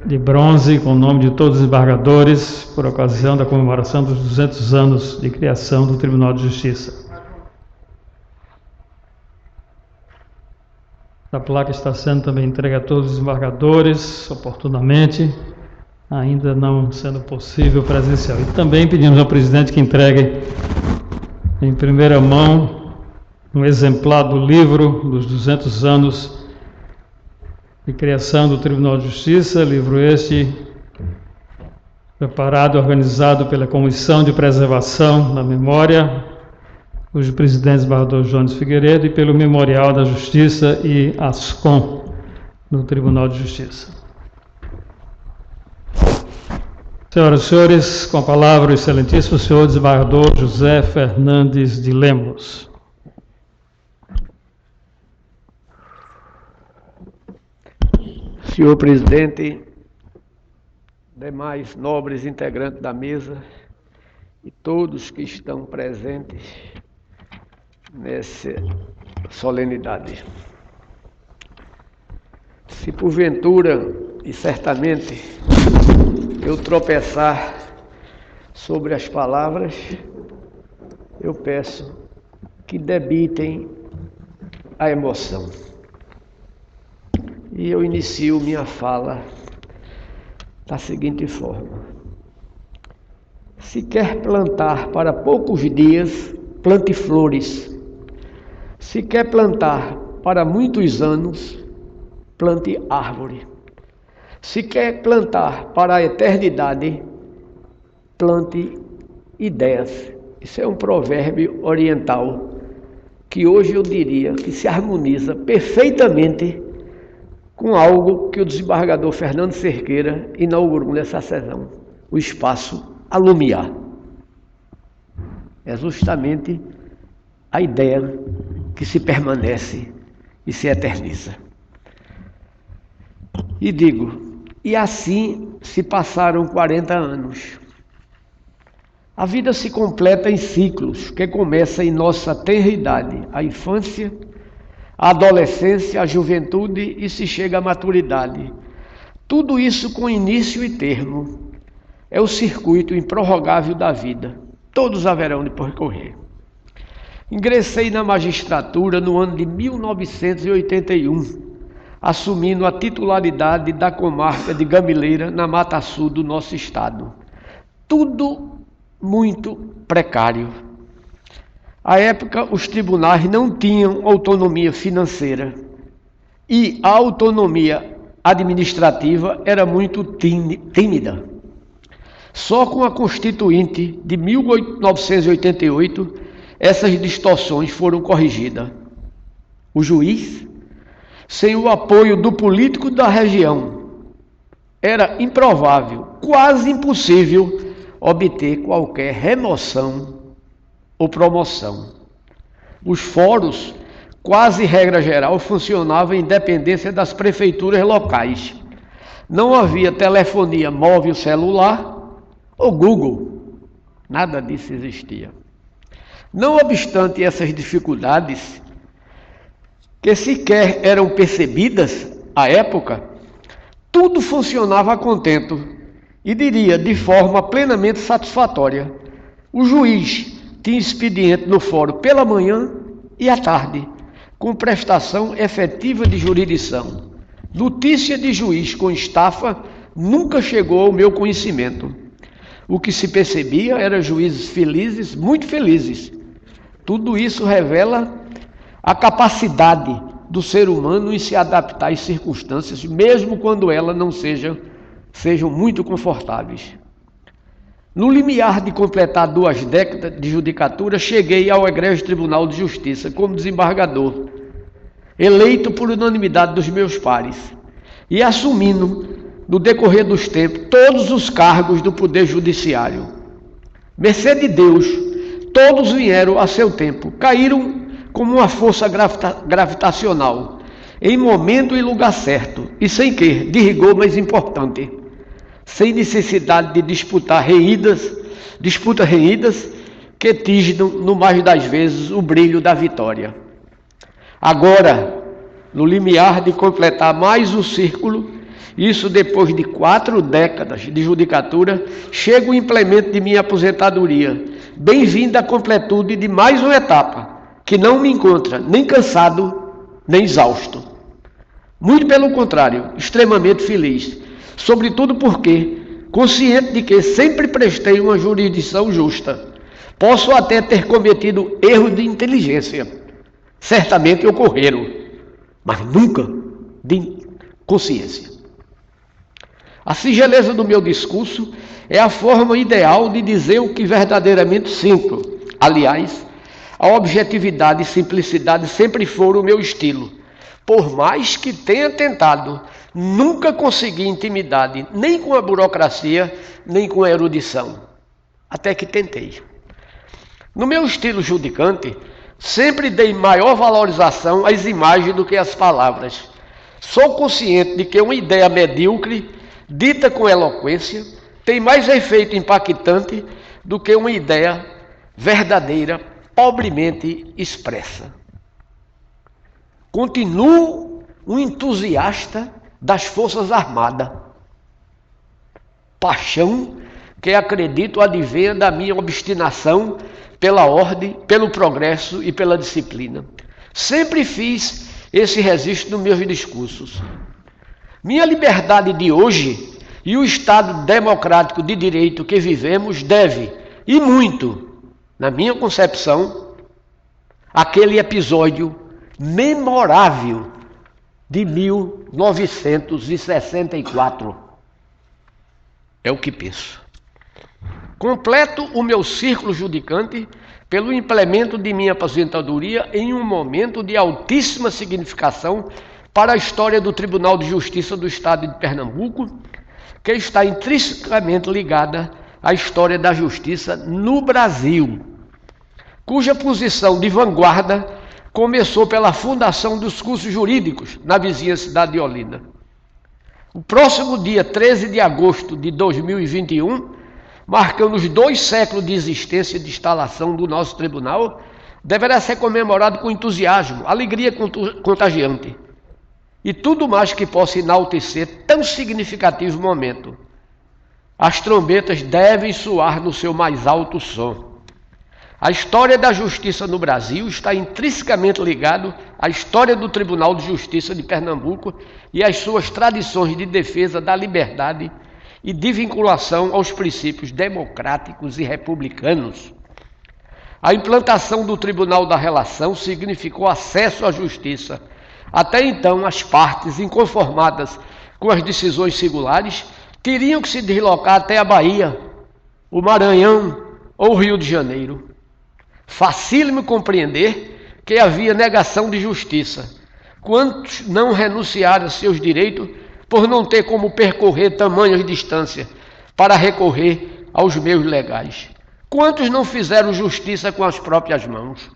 Speaker 1: de bronze, com o nome de todos os desembargadores, por ocasião da comemoração dos 200 anos de criação do Tribunal de Justiça. A placa está sendo também entregue a todos os desembargadores, oportunamente, ainda não sendo possível presencial. E também pedimos ao presidente que entregue em primeira mão um exemplar do livro dos 200 anos de criação do Tribunal de Justiça, livro este preparado e organizado pela Comissão de Preservação da Memória, cujo presidente desembargador Jones Figueiredo, e pelo Memorial da Justiça e ASCOM do Tribunal de Justiça. Senhoras e senhores, com a palavra o excelentíssimo senhor desembargador José Fernandes de Lemos.
Speaker 10: Senhor presidente, demais nobres integrantes da mesa e todos que estão presentes nessa solenidade. Se porventura, e certamente, eu tropeçar sobre as palavras, eu peço que debitem a emoção. E eu inicio minha fala da seguinte forma: se quer plantar para poucos dias, plante flores. Se quer plantar para muitos anos, plante árvore. Se quer plantar para a eternidade, plante ideias. Isso é um provérbio oriental que hoje eu diria que se harmoniza perfeitamente com algo que o desembargador Fernando Cerqueira inaugurou nessa sessão, o espaço Alumiar. É justamente a ideia que se permanece e se eterniza. E digo, e assim se passaram 40 anos. A vida se completa em ciclos, que começa em nossa tenra idade, a infância, a adolescência, a juventude e se chega à maturidade. Tudo isso com início e termo. É o circuito improrrogável da vida. Todos haverão de percorrer. Ingressei na magistratura no ano de 1981, assumindo a titularidade da comarca de Gameleira, na Mata Sul do nosso estado. Tudo muito precário. À época, os tribunais não tinham autonomia financeira e a autonomia administrativa era muito tímida. Só com a Constituinte de 1988, essas distorções foram corrigidas. O juiz, sem o apoio do político da região, era improvável, quase impossível, obter qualquer remoção ou promoção. Os fóruns, quase regra geral, funcionavam em dependência das prefeituras locais. Não havia telefonia móvel celular ou Google. Nada disso existia. Não obstante essas dificuldades, que sequer eram percebidas à época, tudo funcionava a contento e diria de forma plenamente satisfatória. O juiz tinha expediente no fórum pela manhã e à tarde, com prestação efetiva de jurisdição. Notícia de juiz com estafa nunca chegou ao meu conhecimento. O que se percebia era juízes felizes, muito felizes. Tudo isso revela a capacidade do ser humano em se adaptar às circunstâncias, mesmo quando elas não sejam muito confortáveis. No limiar de completar 2 décadas de judicatura, cheguei ao Egrégio Tribunal de Justiça como desembargador, eleito por unanimidade dos meus pares, e assumindo, no decorrer dos tempos, todos os cargos do Poder Judiciário. Mercê de Deus, todos vieram a seu tempo, caíram como uma força gravitacional, em momento e lugar certo, e sem que, de rigor mais importante, sem necessidade de disputas renhidas que tingem, no mais das vezes, o brilho da vitória. Agora, no limiar de completar mais um círculo, isso depois de 4 décadas de judicatura, chega o implemento de minha aposentadoria. Bem-vinda à completude de mais uma etapa, que não me encontra nem cansado, nem exausto. Muito pelo contrário, extremamente feliz. Sobretudo porque, consciente de que sempre prestei uma jurisdição justa, posso até ter cometido erros de inteligência. Certamente ocorreram, mas nunca de consciência. A singeleza do meu discurso é a forma ideal de dizer o que verdadeiramente sinto. Aliás, a objetividade e simplicidade sempre foram o meu estilo. Por mais que tenha tentado, nunca consegui intimidade, nem com a burocracia, nem com a erudição. Até que tentei. No meu estilo judicante, sempre dei maior valorização às imagens do que às palavras. Sou consciente de que uma ideia medíocre, dita com eloquência, tem mais efeito impactante do que uma ideia verdadeira, pobremente expressa. Continuo um entusiasta das Forças Armadas. Paixão que acredito advenha da minha obstinação pela ordem, pelo progresso e pela disciplina. Sempre fiz esse registro nos meus discursos. Minha liberdade de hoje e o Estado democrático de direito que vivemos deve, e muito, na minha concepção, àquele episódio memorável de 1964. É o que penso. Completo o meu círculo judicante pelo implemento de minha aposentadoria em um momento de altíssima significação para a história do Tribunal de Justiça do Estado de Pernambuco, que está intrinsecamente ligada à história da justiça no Brasil, cuja posição de vanguarda começou pela fundação dos cursos jurídicos na vizinha cidade de Olinda. O próximo dia 13 de agosto de 2021, marcando os 2 séculos de existência de instalação do nosso tribunal, deverá ser comemorado com entusiasmo, alegria contagiante e tudo mais que possa enaltecer tão significativo momento. As trombetas devem soar no seu mais alto som. A história da justiça no Brasil está intrinsecamente ligada à história do Tribunal de Justiça de Pernambuco e às suas tradições de defesa da liberdade e de vinculação aos princípios democráticos e republicanos. A implantação do Tribunal da Relação significou acesso à justiça. Até então, as partes inconformadas com as decisões singulares teriam que se deslocar até a Bahia, o Maranhão ou o Rio de Janeiro. Facílimo compreender que havia negação de justiça. Quantos não renunciaram a seus direitos por não ter como percorrer tamanhas distâncias para recorrer aos meios legais? Quantos não fizeram justiça com as próprias mãos?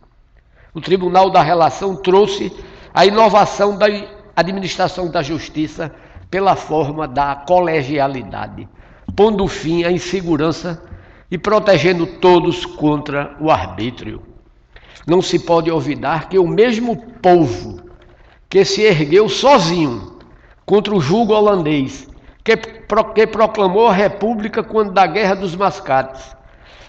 Speaker 10: O Tribunal da Relação trouxe a inovação da administração da justiça pela forma da colegialidade, pondo fim à insegurança e protegendo todos contra o arbítrio. Não se pode olvidar que o mesmo povo que se ergueu sozinho contra o jugo holandês, que proclamou a República quando da Guerra dos Mascates,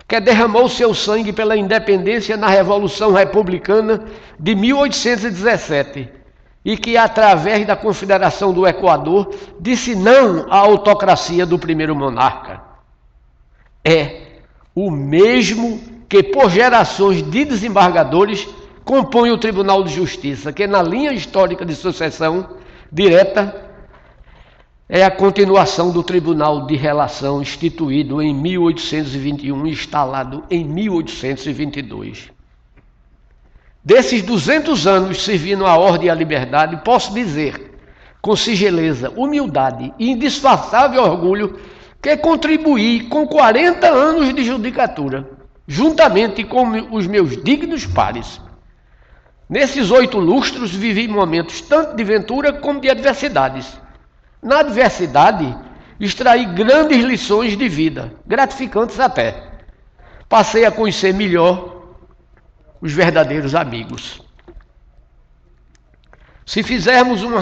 Speaker 10: que derramou seu sangue pela independência na Revolução Republicana de 1817 e que, através da Confederação do Equador, disse não à autocracia do primeiro monarca. É o mesmo que, por gerações de desembargadores, compõe o Tribunal de Justiça, que na linha histórica de sucessão direta é a continuação do Tribunal de Relação instituído em 1821 e instalado em 1822. Desses 200 anos servindo à ordem e à liberdade, posso dizer, com singeleza, humildade e indisfarçável orgulho, que contribuí com 40 anos de judicatura, juntamente com os meus dignos pares. Nesses 8 lustros vivi momentos tanto de ventura como de adversidades. Na adversidade, extraí grandes lições de vida, gratificantes até. Passei a conhecer melhor os verdadeiros amigos. Se fizermos uma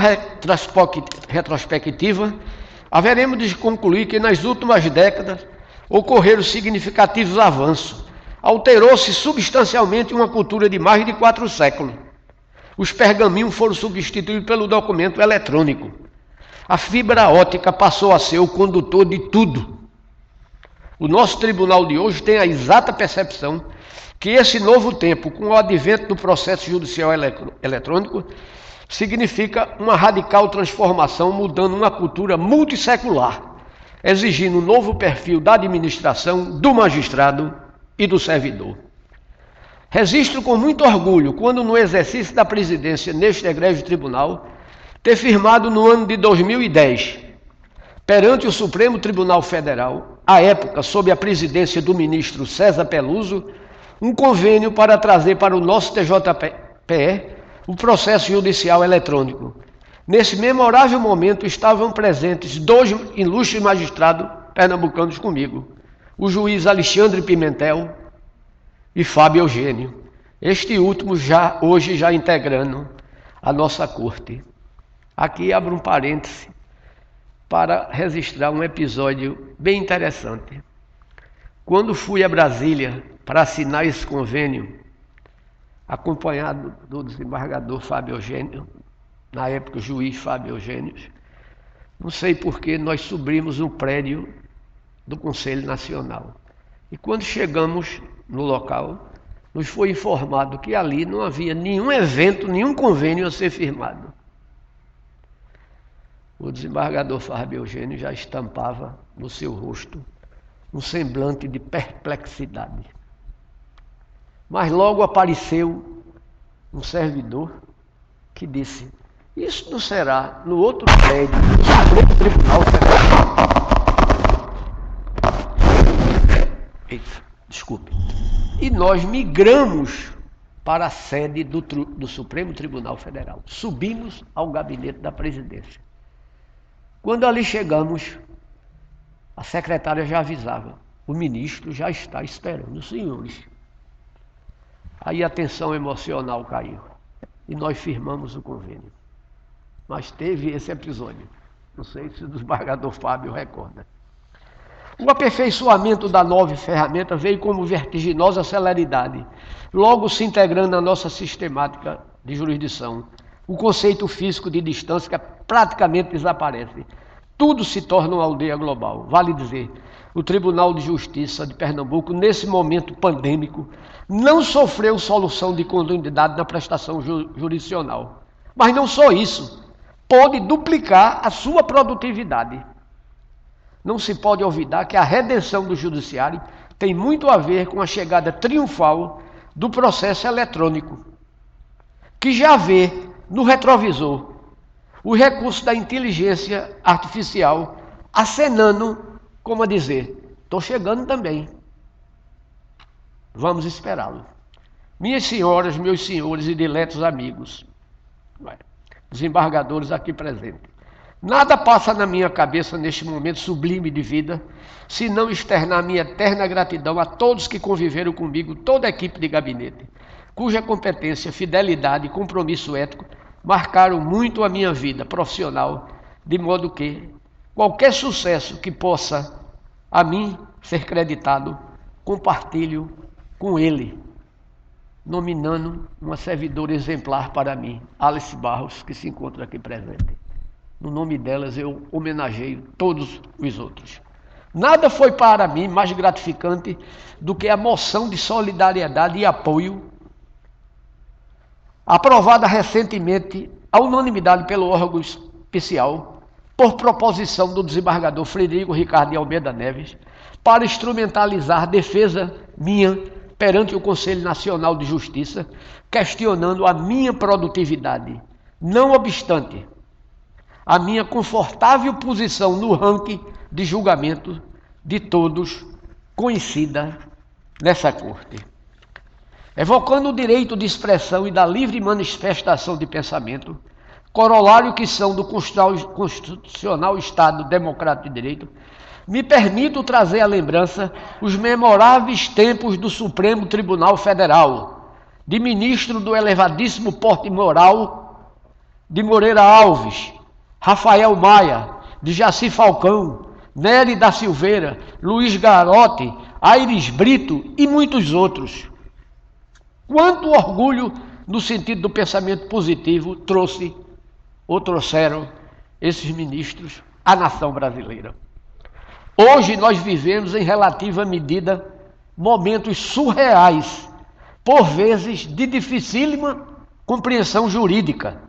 Speaker 10: retrospectiva, haveremos de concluir que nas últimas décadas ocorreram significativos avanços. Alterou-se substancialmente uma cultura de mais de 4 séculos. Os pergaminhos foram substituídos pelo documento eletrônico. A fibra óptica passou a ser o condutor de tudo. O nosso tribunal de hoje tem a exata percepção que esse novo tempo, com o advento do processo judicial eletrônico, significa uma radical transformação, mudando uma cultura multissecular, exigindo um novo perfil da administração, do magistrado e do servidor. Registro com muito orgulho, quando no exercício da presidência neste egrégio tribunal, ter firmado no ano de 2010, perante o Supremo Tribunal Federal, à época sob a presidência do ministro César Peluso, um convênio para trazer para o nosso TJPE o processo judicial eletrônico, Nesse memorável momento estavam presentes 2 ilustres magistrados pernambucanos comigo, o juiz Alexandre Pimentel e Fábio Eugênio, este último hoje já integrando a nossa corte. Aqui abro um parêntese para registrar um episódio bem interessante. Quando fui a Brasília para assinar esse convênio, acompanhado do desembargador Fábio Eugênio, na época o juiz Fábio Eugênio, não sei por que nós subimos um prédio do Conselho Nacional. E quando chegamos no local, nos foi informado que ali não havia nenhum evento, nenhum convênio a ser firmado. O desembargador Fábio Eugênio já estampava no seu rosto um semblante de perplexidade. Mas logo apareceu um servidor que disse: isso não será no outro prédio do Supremo Tribunal Federal? Eita, desculpe. E nós migramos para a sede do Supremo Tribunal Federal. Subimos ao gabinete da presidência. Quando ali chegamos, a secretária já avisava: o ministro já está esperando os senhores. Aí a tensão emocional caiu e nós firmamos o convênio. Mas teve esse episódio. Não sei se o desembargador Fábio recorda. O aperfeiçoamento da nova ferramenta veio com vertiginosa celeridade, logo se integrando na nossa sistemática de jurisdição. O conceito físico de distância praticamente desaparece. Tudo se torna uma aldeia global. Vale dizer, o Tribunal de Justiça de Pernambuco, nesse momento pandêmico, não sofreu solução de continuidade na prestação jurisdicional. Mas não só isso, pode duplicar a sua produtividade. Não se pode olvidar que a redenção do judiciário tem muito a ver com a chegada triunfal do processo eletrônico, que já vê no retrovisor o recurso da inteligência artificial acenando, como a dizer: estou chegando também. Vamos esperá-lo. Minhas senhoras, meus senhores e diletos amigos, desembargadores aqui presentes, nada passa na minha cabeça neste momento sublime de vida, se não externar minha eterna gratidão a todos que conviveram comigo, toda a equipe de gabinete, cuja competência, fidelidade e compromisso ético marcaram muito a minha vida profissional, de modo que qualquer sucesso que possa a mim ser creditado, compartilho com ele, nominando uma servidora exemplar para mim, Alice Barros, que se encontra aqui presente. No nome delas eu homenageio todos os outros. Nada foi para mim mais gratificante do que a moção de solidariedade e apoio aprovada recentemente à unanimidade pelo órgão especial, por proposição do desembargador Frederico Ricardo de Almeida Neves, para instrumentalizar a defesa minha perante o Conselho Nacional de Justiça, questionando a minha produtividade. Não obstante a minha confortável posição no ranking de julgamento de todos, conhecida nessa corte. Evocando o direito de expressão e da livre manifestação de pensamento, corolário que são do constitucional Estado Democrático de Direito, me permito trazer à lembrança os memoráveis tempos do Supremo Tribunal Federal, de ministro do elevadíssimo porte moral de Moreira Alves, Rafael Maia, de Jaci Falcão, Nery da Silveira, Luiz Garotti, Aires Brito e muitos outros. Quanto orgulho no sentido do pensamento positivo trouxeram esses ministros à nação brasileira. Hoje nós vivemos em relativa medida momentos surreais, por vezes de dificílima compreensão jurídica.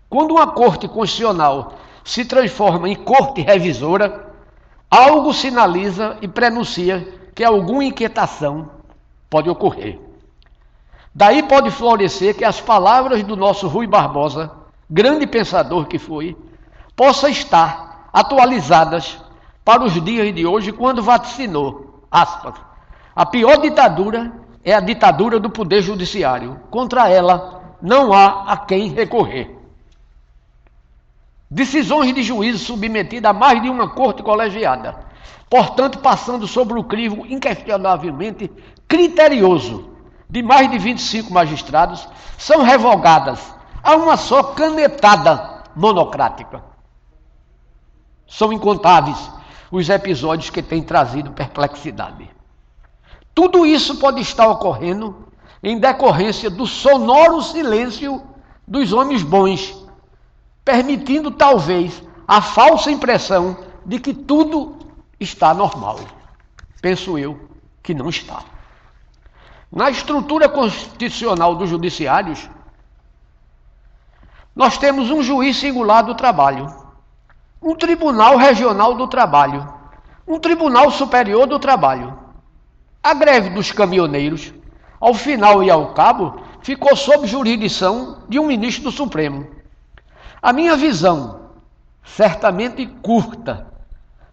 Speaker 10: Quando uma corte constitucional se transforma em corte revisora, algo sinaliza e prenuncia que alguma inquietação pode ocorrer. Daí pode florescer que as palavras do nosso Rui Barbosa, grande pensador que foi, possam estar atualizadas para os dias de hoje, quando vaticinou, aspas, a pior ditadura é a ditadura do poder judiciário. Contra ela não há a quem recorrer. decisões de juízo submetidas a mais de uma corte colegiada, portanto passando sobre o crivo inquestionavelmente criterioso de mais de 25 magistrados, são revogadas a uma só canetada monocrática. São incontáveis os episódios que têm trazido perplexidade. Tudo isso pode estar ocorrendo em decorrência do sonoro silêncio dos homens bons, permitindo talvez a falsa impressão de que tudo está normal. Penso eu que não está. Na estrutura constitucional dos judiciários, nós temos um juiz singular do trabalho, um tribunal regional do trabalho, um tribunal superior do trabalho. A greve dos caminhoneiros, ao final e ao cabo, ficou sob jurisdição de um ministro do Supremo. A minha visão, certamente curta,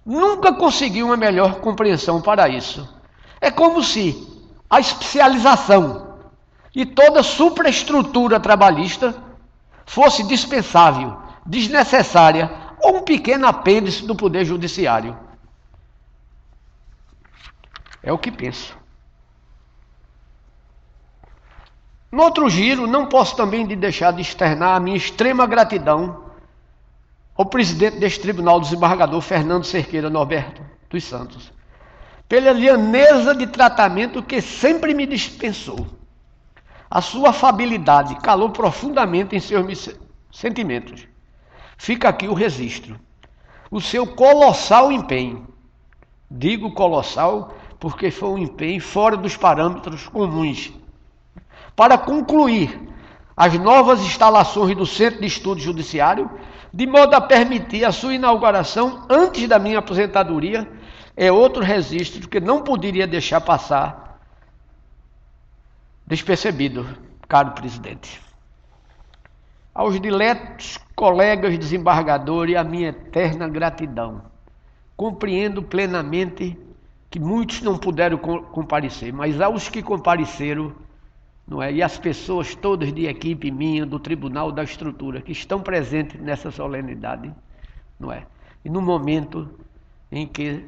Speaker 10: nunca consegui uma melhor compreensão para isso. É como se a especialização e toda superestrutura trabalhista fosse dispensável, desnecessária ou um pequeno apêndice do Poder Judiciário. É o que penso. No outro giro, não posso também deixar de externar a minha extrema gratidão ao presidente deste tribunal, desembargador Fernando Cerqueira Norberto dos Santos, pela lianeza de tratamento que sempre me dispensou. A sua afabilidade calou profundamente em seus sentimentos. Fica aqui o registro. O seu colossal empenho. Digo colossal porque foi um empenho fora dos parâmetros comuns. Para concluir as novas instalações do Centro de Estudo Judiciário, de modo a permitir a sua inauguração antes da minha aposentadoria, é outro registro que não poderia deixar passar despercebido, caro presidente. Aos diletos colegas desembargadores, a minha eterna gratidão. Compreendo plenamente que muitos não puderam comparecer, mas aos que compareceram, não é? E as pessoas todas de equipe minha, do Tribunal da Estrutura, que estão presentes nessa solenidade, não é? E no momento em que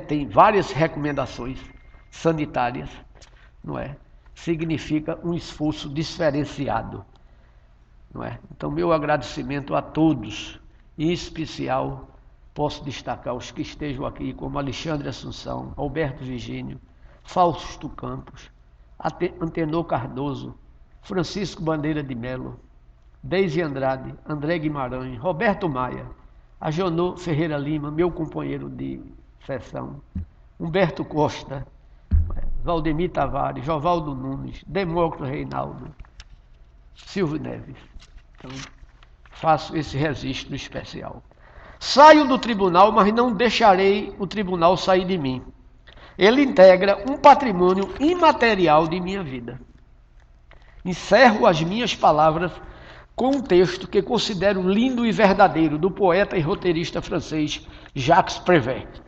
Speaker 10: tem várias recomendações sanitárias, não é? Significa um esforço diferenciado, não é? Então, meu agradecimento a todos, em especial, posso destacar os que estejam aqui, como Alexandre Assunção, Alberto Virgínio, Fausto Campos, Antenor Cardoso, Francisco Bandeira de Melo, Deise Andrade, André Guimarães, Roberto Maia, Agenor Ferreira Lima, meu companheiro de sessão, Humberto Costa, Valdemir Tavares, Jovaldo Nunes, Demócrito Reinaldo, Silvio Neves. Então, faço esse registro especial. Saio do tribunal, mas não deixarei o tribunal sair de mim. Ele integra um patrimônio imaterial de minha vida. Encerro as minhas palavras com um texto que considero lindo e verdadeiro, do poeta e roteirista francês Jacques Prévert.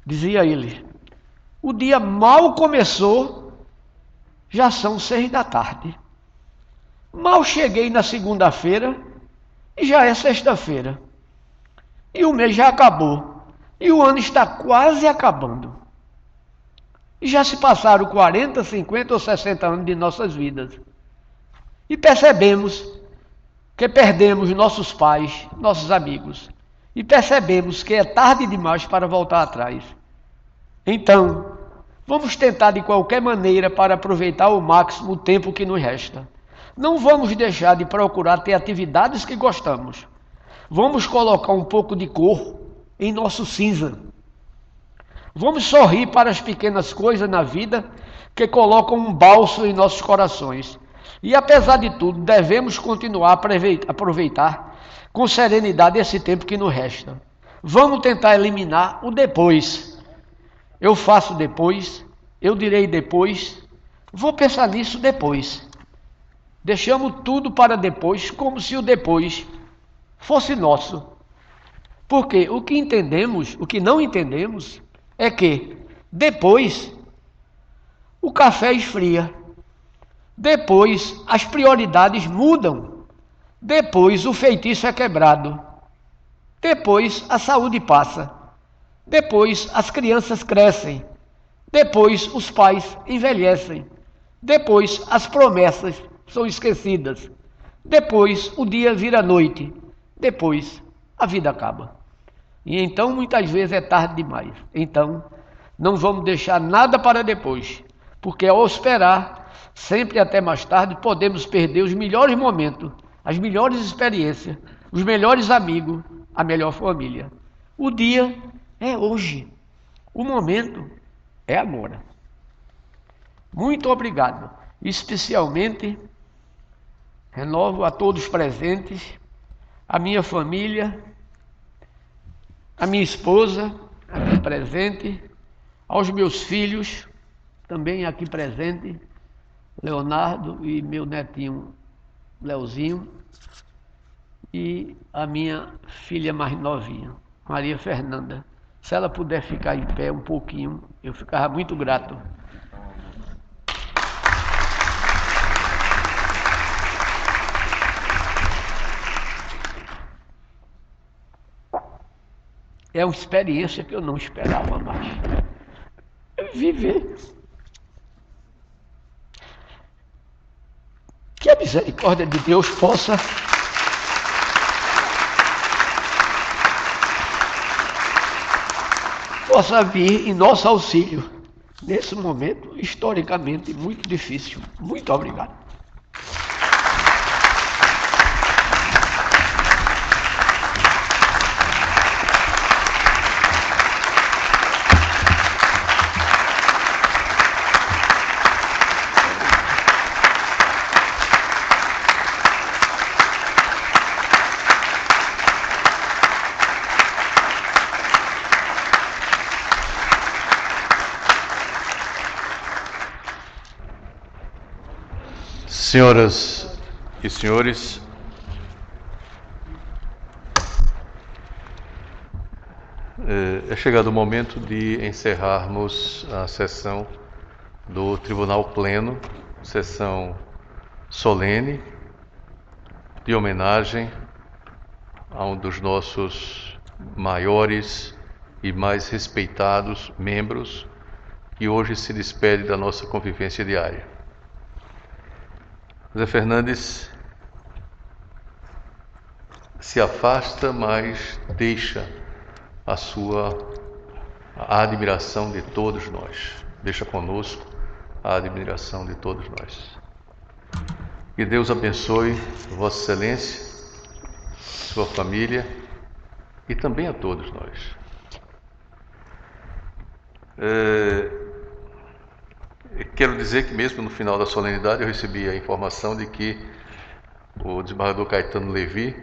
Speaker 10: Dizia ele: o dia mal começou, já são 6 da tarde. Mal cheguei na segunda-feira e já é sexta-feira. E o mês já acabou. E o ano está quase acabando. E já se passaram 40, 50 ou 60 anos de nossas vidas. E percebemos que perdemos nossos pais, nossos amigos. E percebemos que é tarde demais para voltar atrás. Então, vamos tentar de qualquer maneira para aproveitar ao máximo o tempo que nos resta. Não vamos deixar de procurar ter atividades que gostamos. Vamos colocar um pouco de cor em nosso cinza. Vamos sorrir para as pequenas coisas na vida que colocam um bálsamo em nossos corações. E apesar de tudo, devemos continuar a aproveitar com serenidade esse tempo que nos resta. Vamos tentar eliminar o depois. Eu faço depois, eu direi depois, vou pensar nisso depois. Deixamos tudo para depois, como se o depois fosse nosso. Porque o que entendemos, o que não entendemos, é que depois o café esfria. Depois as prioridades mudam. Depois o feitiço é quebrado. Depois a saúde passa. Depois as crianças crescem. Depois os pais envelhecem. Depois as promessas são esquecidas. Depois o dia vira noite. Depois a vida acaba. E então muitas vezes é tarde demais. Então não vamos deixar nada para depois, porque ao esperar, sempre até mais tarde, podemos perder os melhores momentos, as melhores experiências, os melhores amigos, a melhor família. O dia é hoje. O momento é agora. Muito obrigado. Especialmente, renovo a todos presentes, a minha família, a minha esposa, aqui presente, aos meus filhos, também aqui presente, Leonardo e meu netinho Leozinho, e a minha filha mais novinha, Maria Fernanda. Se ela puder ficar em pé um pouquinho, eu ficava muito grato. É uma experiência que eu não esperava mais. Viver. Que a misericórdia de Deus possa vir em nosso auxílio nesse momento historicamente muito difícil. Muito obrigado.
Speaker 2: Senhoras e senhores, é chegado o momento de encerrarmos a sessão do Tribunal Pleno, sessão solene, de homenagem a um dos nossos maiores e mais respeitados membros, que hoje se despede da nossa convivência diária. José Fernandes se afasta, mas deixa a admiração de todos nós. Deixa conosco a admiração de todos nós. Que Deus abençoe Vossa Excelência, sua família e também a todos nós. Quero dizer que mesmo no final da solenidade eu recebi a informação de que o desembargador Caetano Levi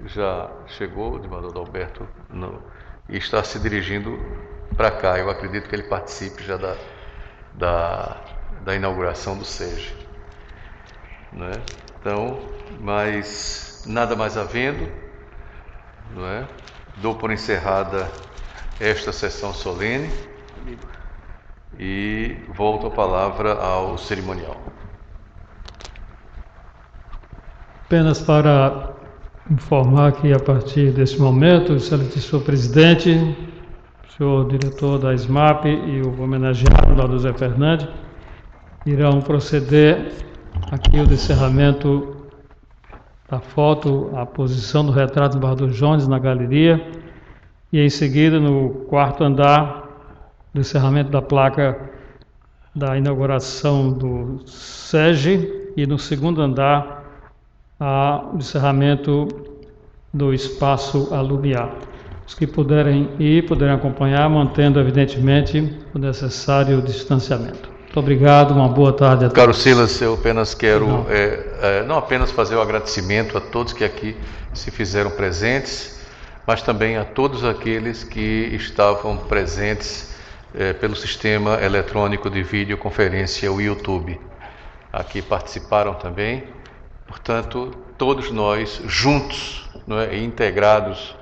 Speaker 2: já chegou, o desembargador Alberto, e está se dirigindo para cá. Eu acredito que ele participe já da inauguração do SEG. Não é? Então, mas nada mais havendo, não é? Dou por encerrada esta sessão solene e volto a palavra ao cerimonial.
Speaker 1: Apenas para informar que a partir desse momento, o excelentíssimo presidente, o senhor diretor da SMAP e o homenageado lá do Zé Fernandes irão proceder aqui o encerramento da foto, a posição do retrato do Embaixador Jones na galeria e em seguida no quarto andar do encerramento da placa da inauguração do SEG e no segundo andar o encerramento do espaço Alumiar. Os que puderem ir, poderem acompanhar, mantendo evidentemente o necessário distanciamento. Muito obrigado, uma boa tarde a todos.
Speaker 2: Caro Silas, eu apenas quero não apenas fazer o agradecimento a todos que aqui se fizeram presentes, mas também a todos aqueles que estavam presentes pelo sistema eletrônico de videoconferência, o YouTube. Aqui participaram também. Portanto, todos nós juntos, não é, integrados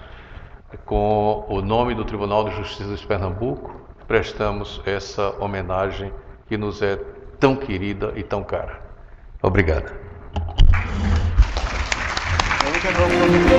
Speaker 2: com o nome do Tribunal de Justiça de Pernambuco, prestamos essa homenagem que nos é tão querida e tão cara. Obrigado.
Speaker 11: quebrou o protocolo.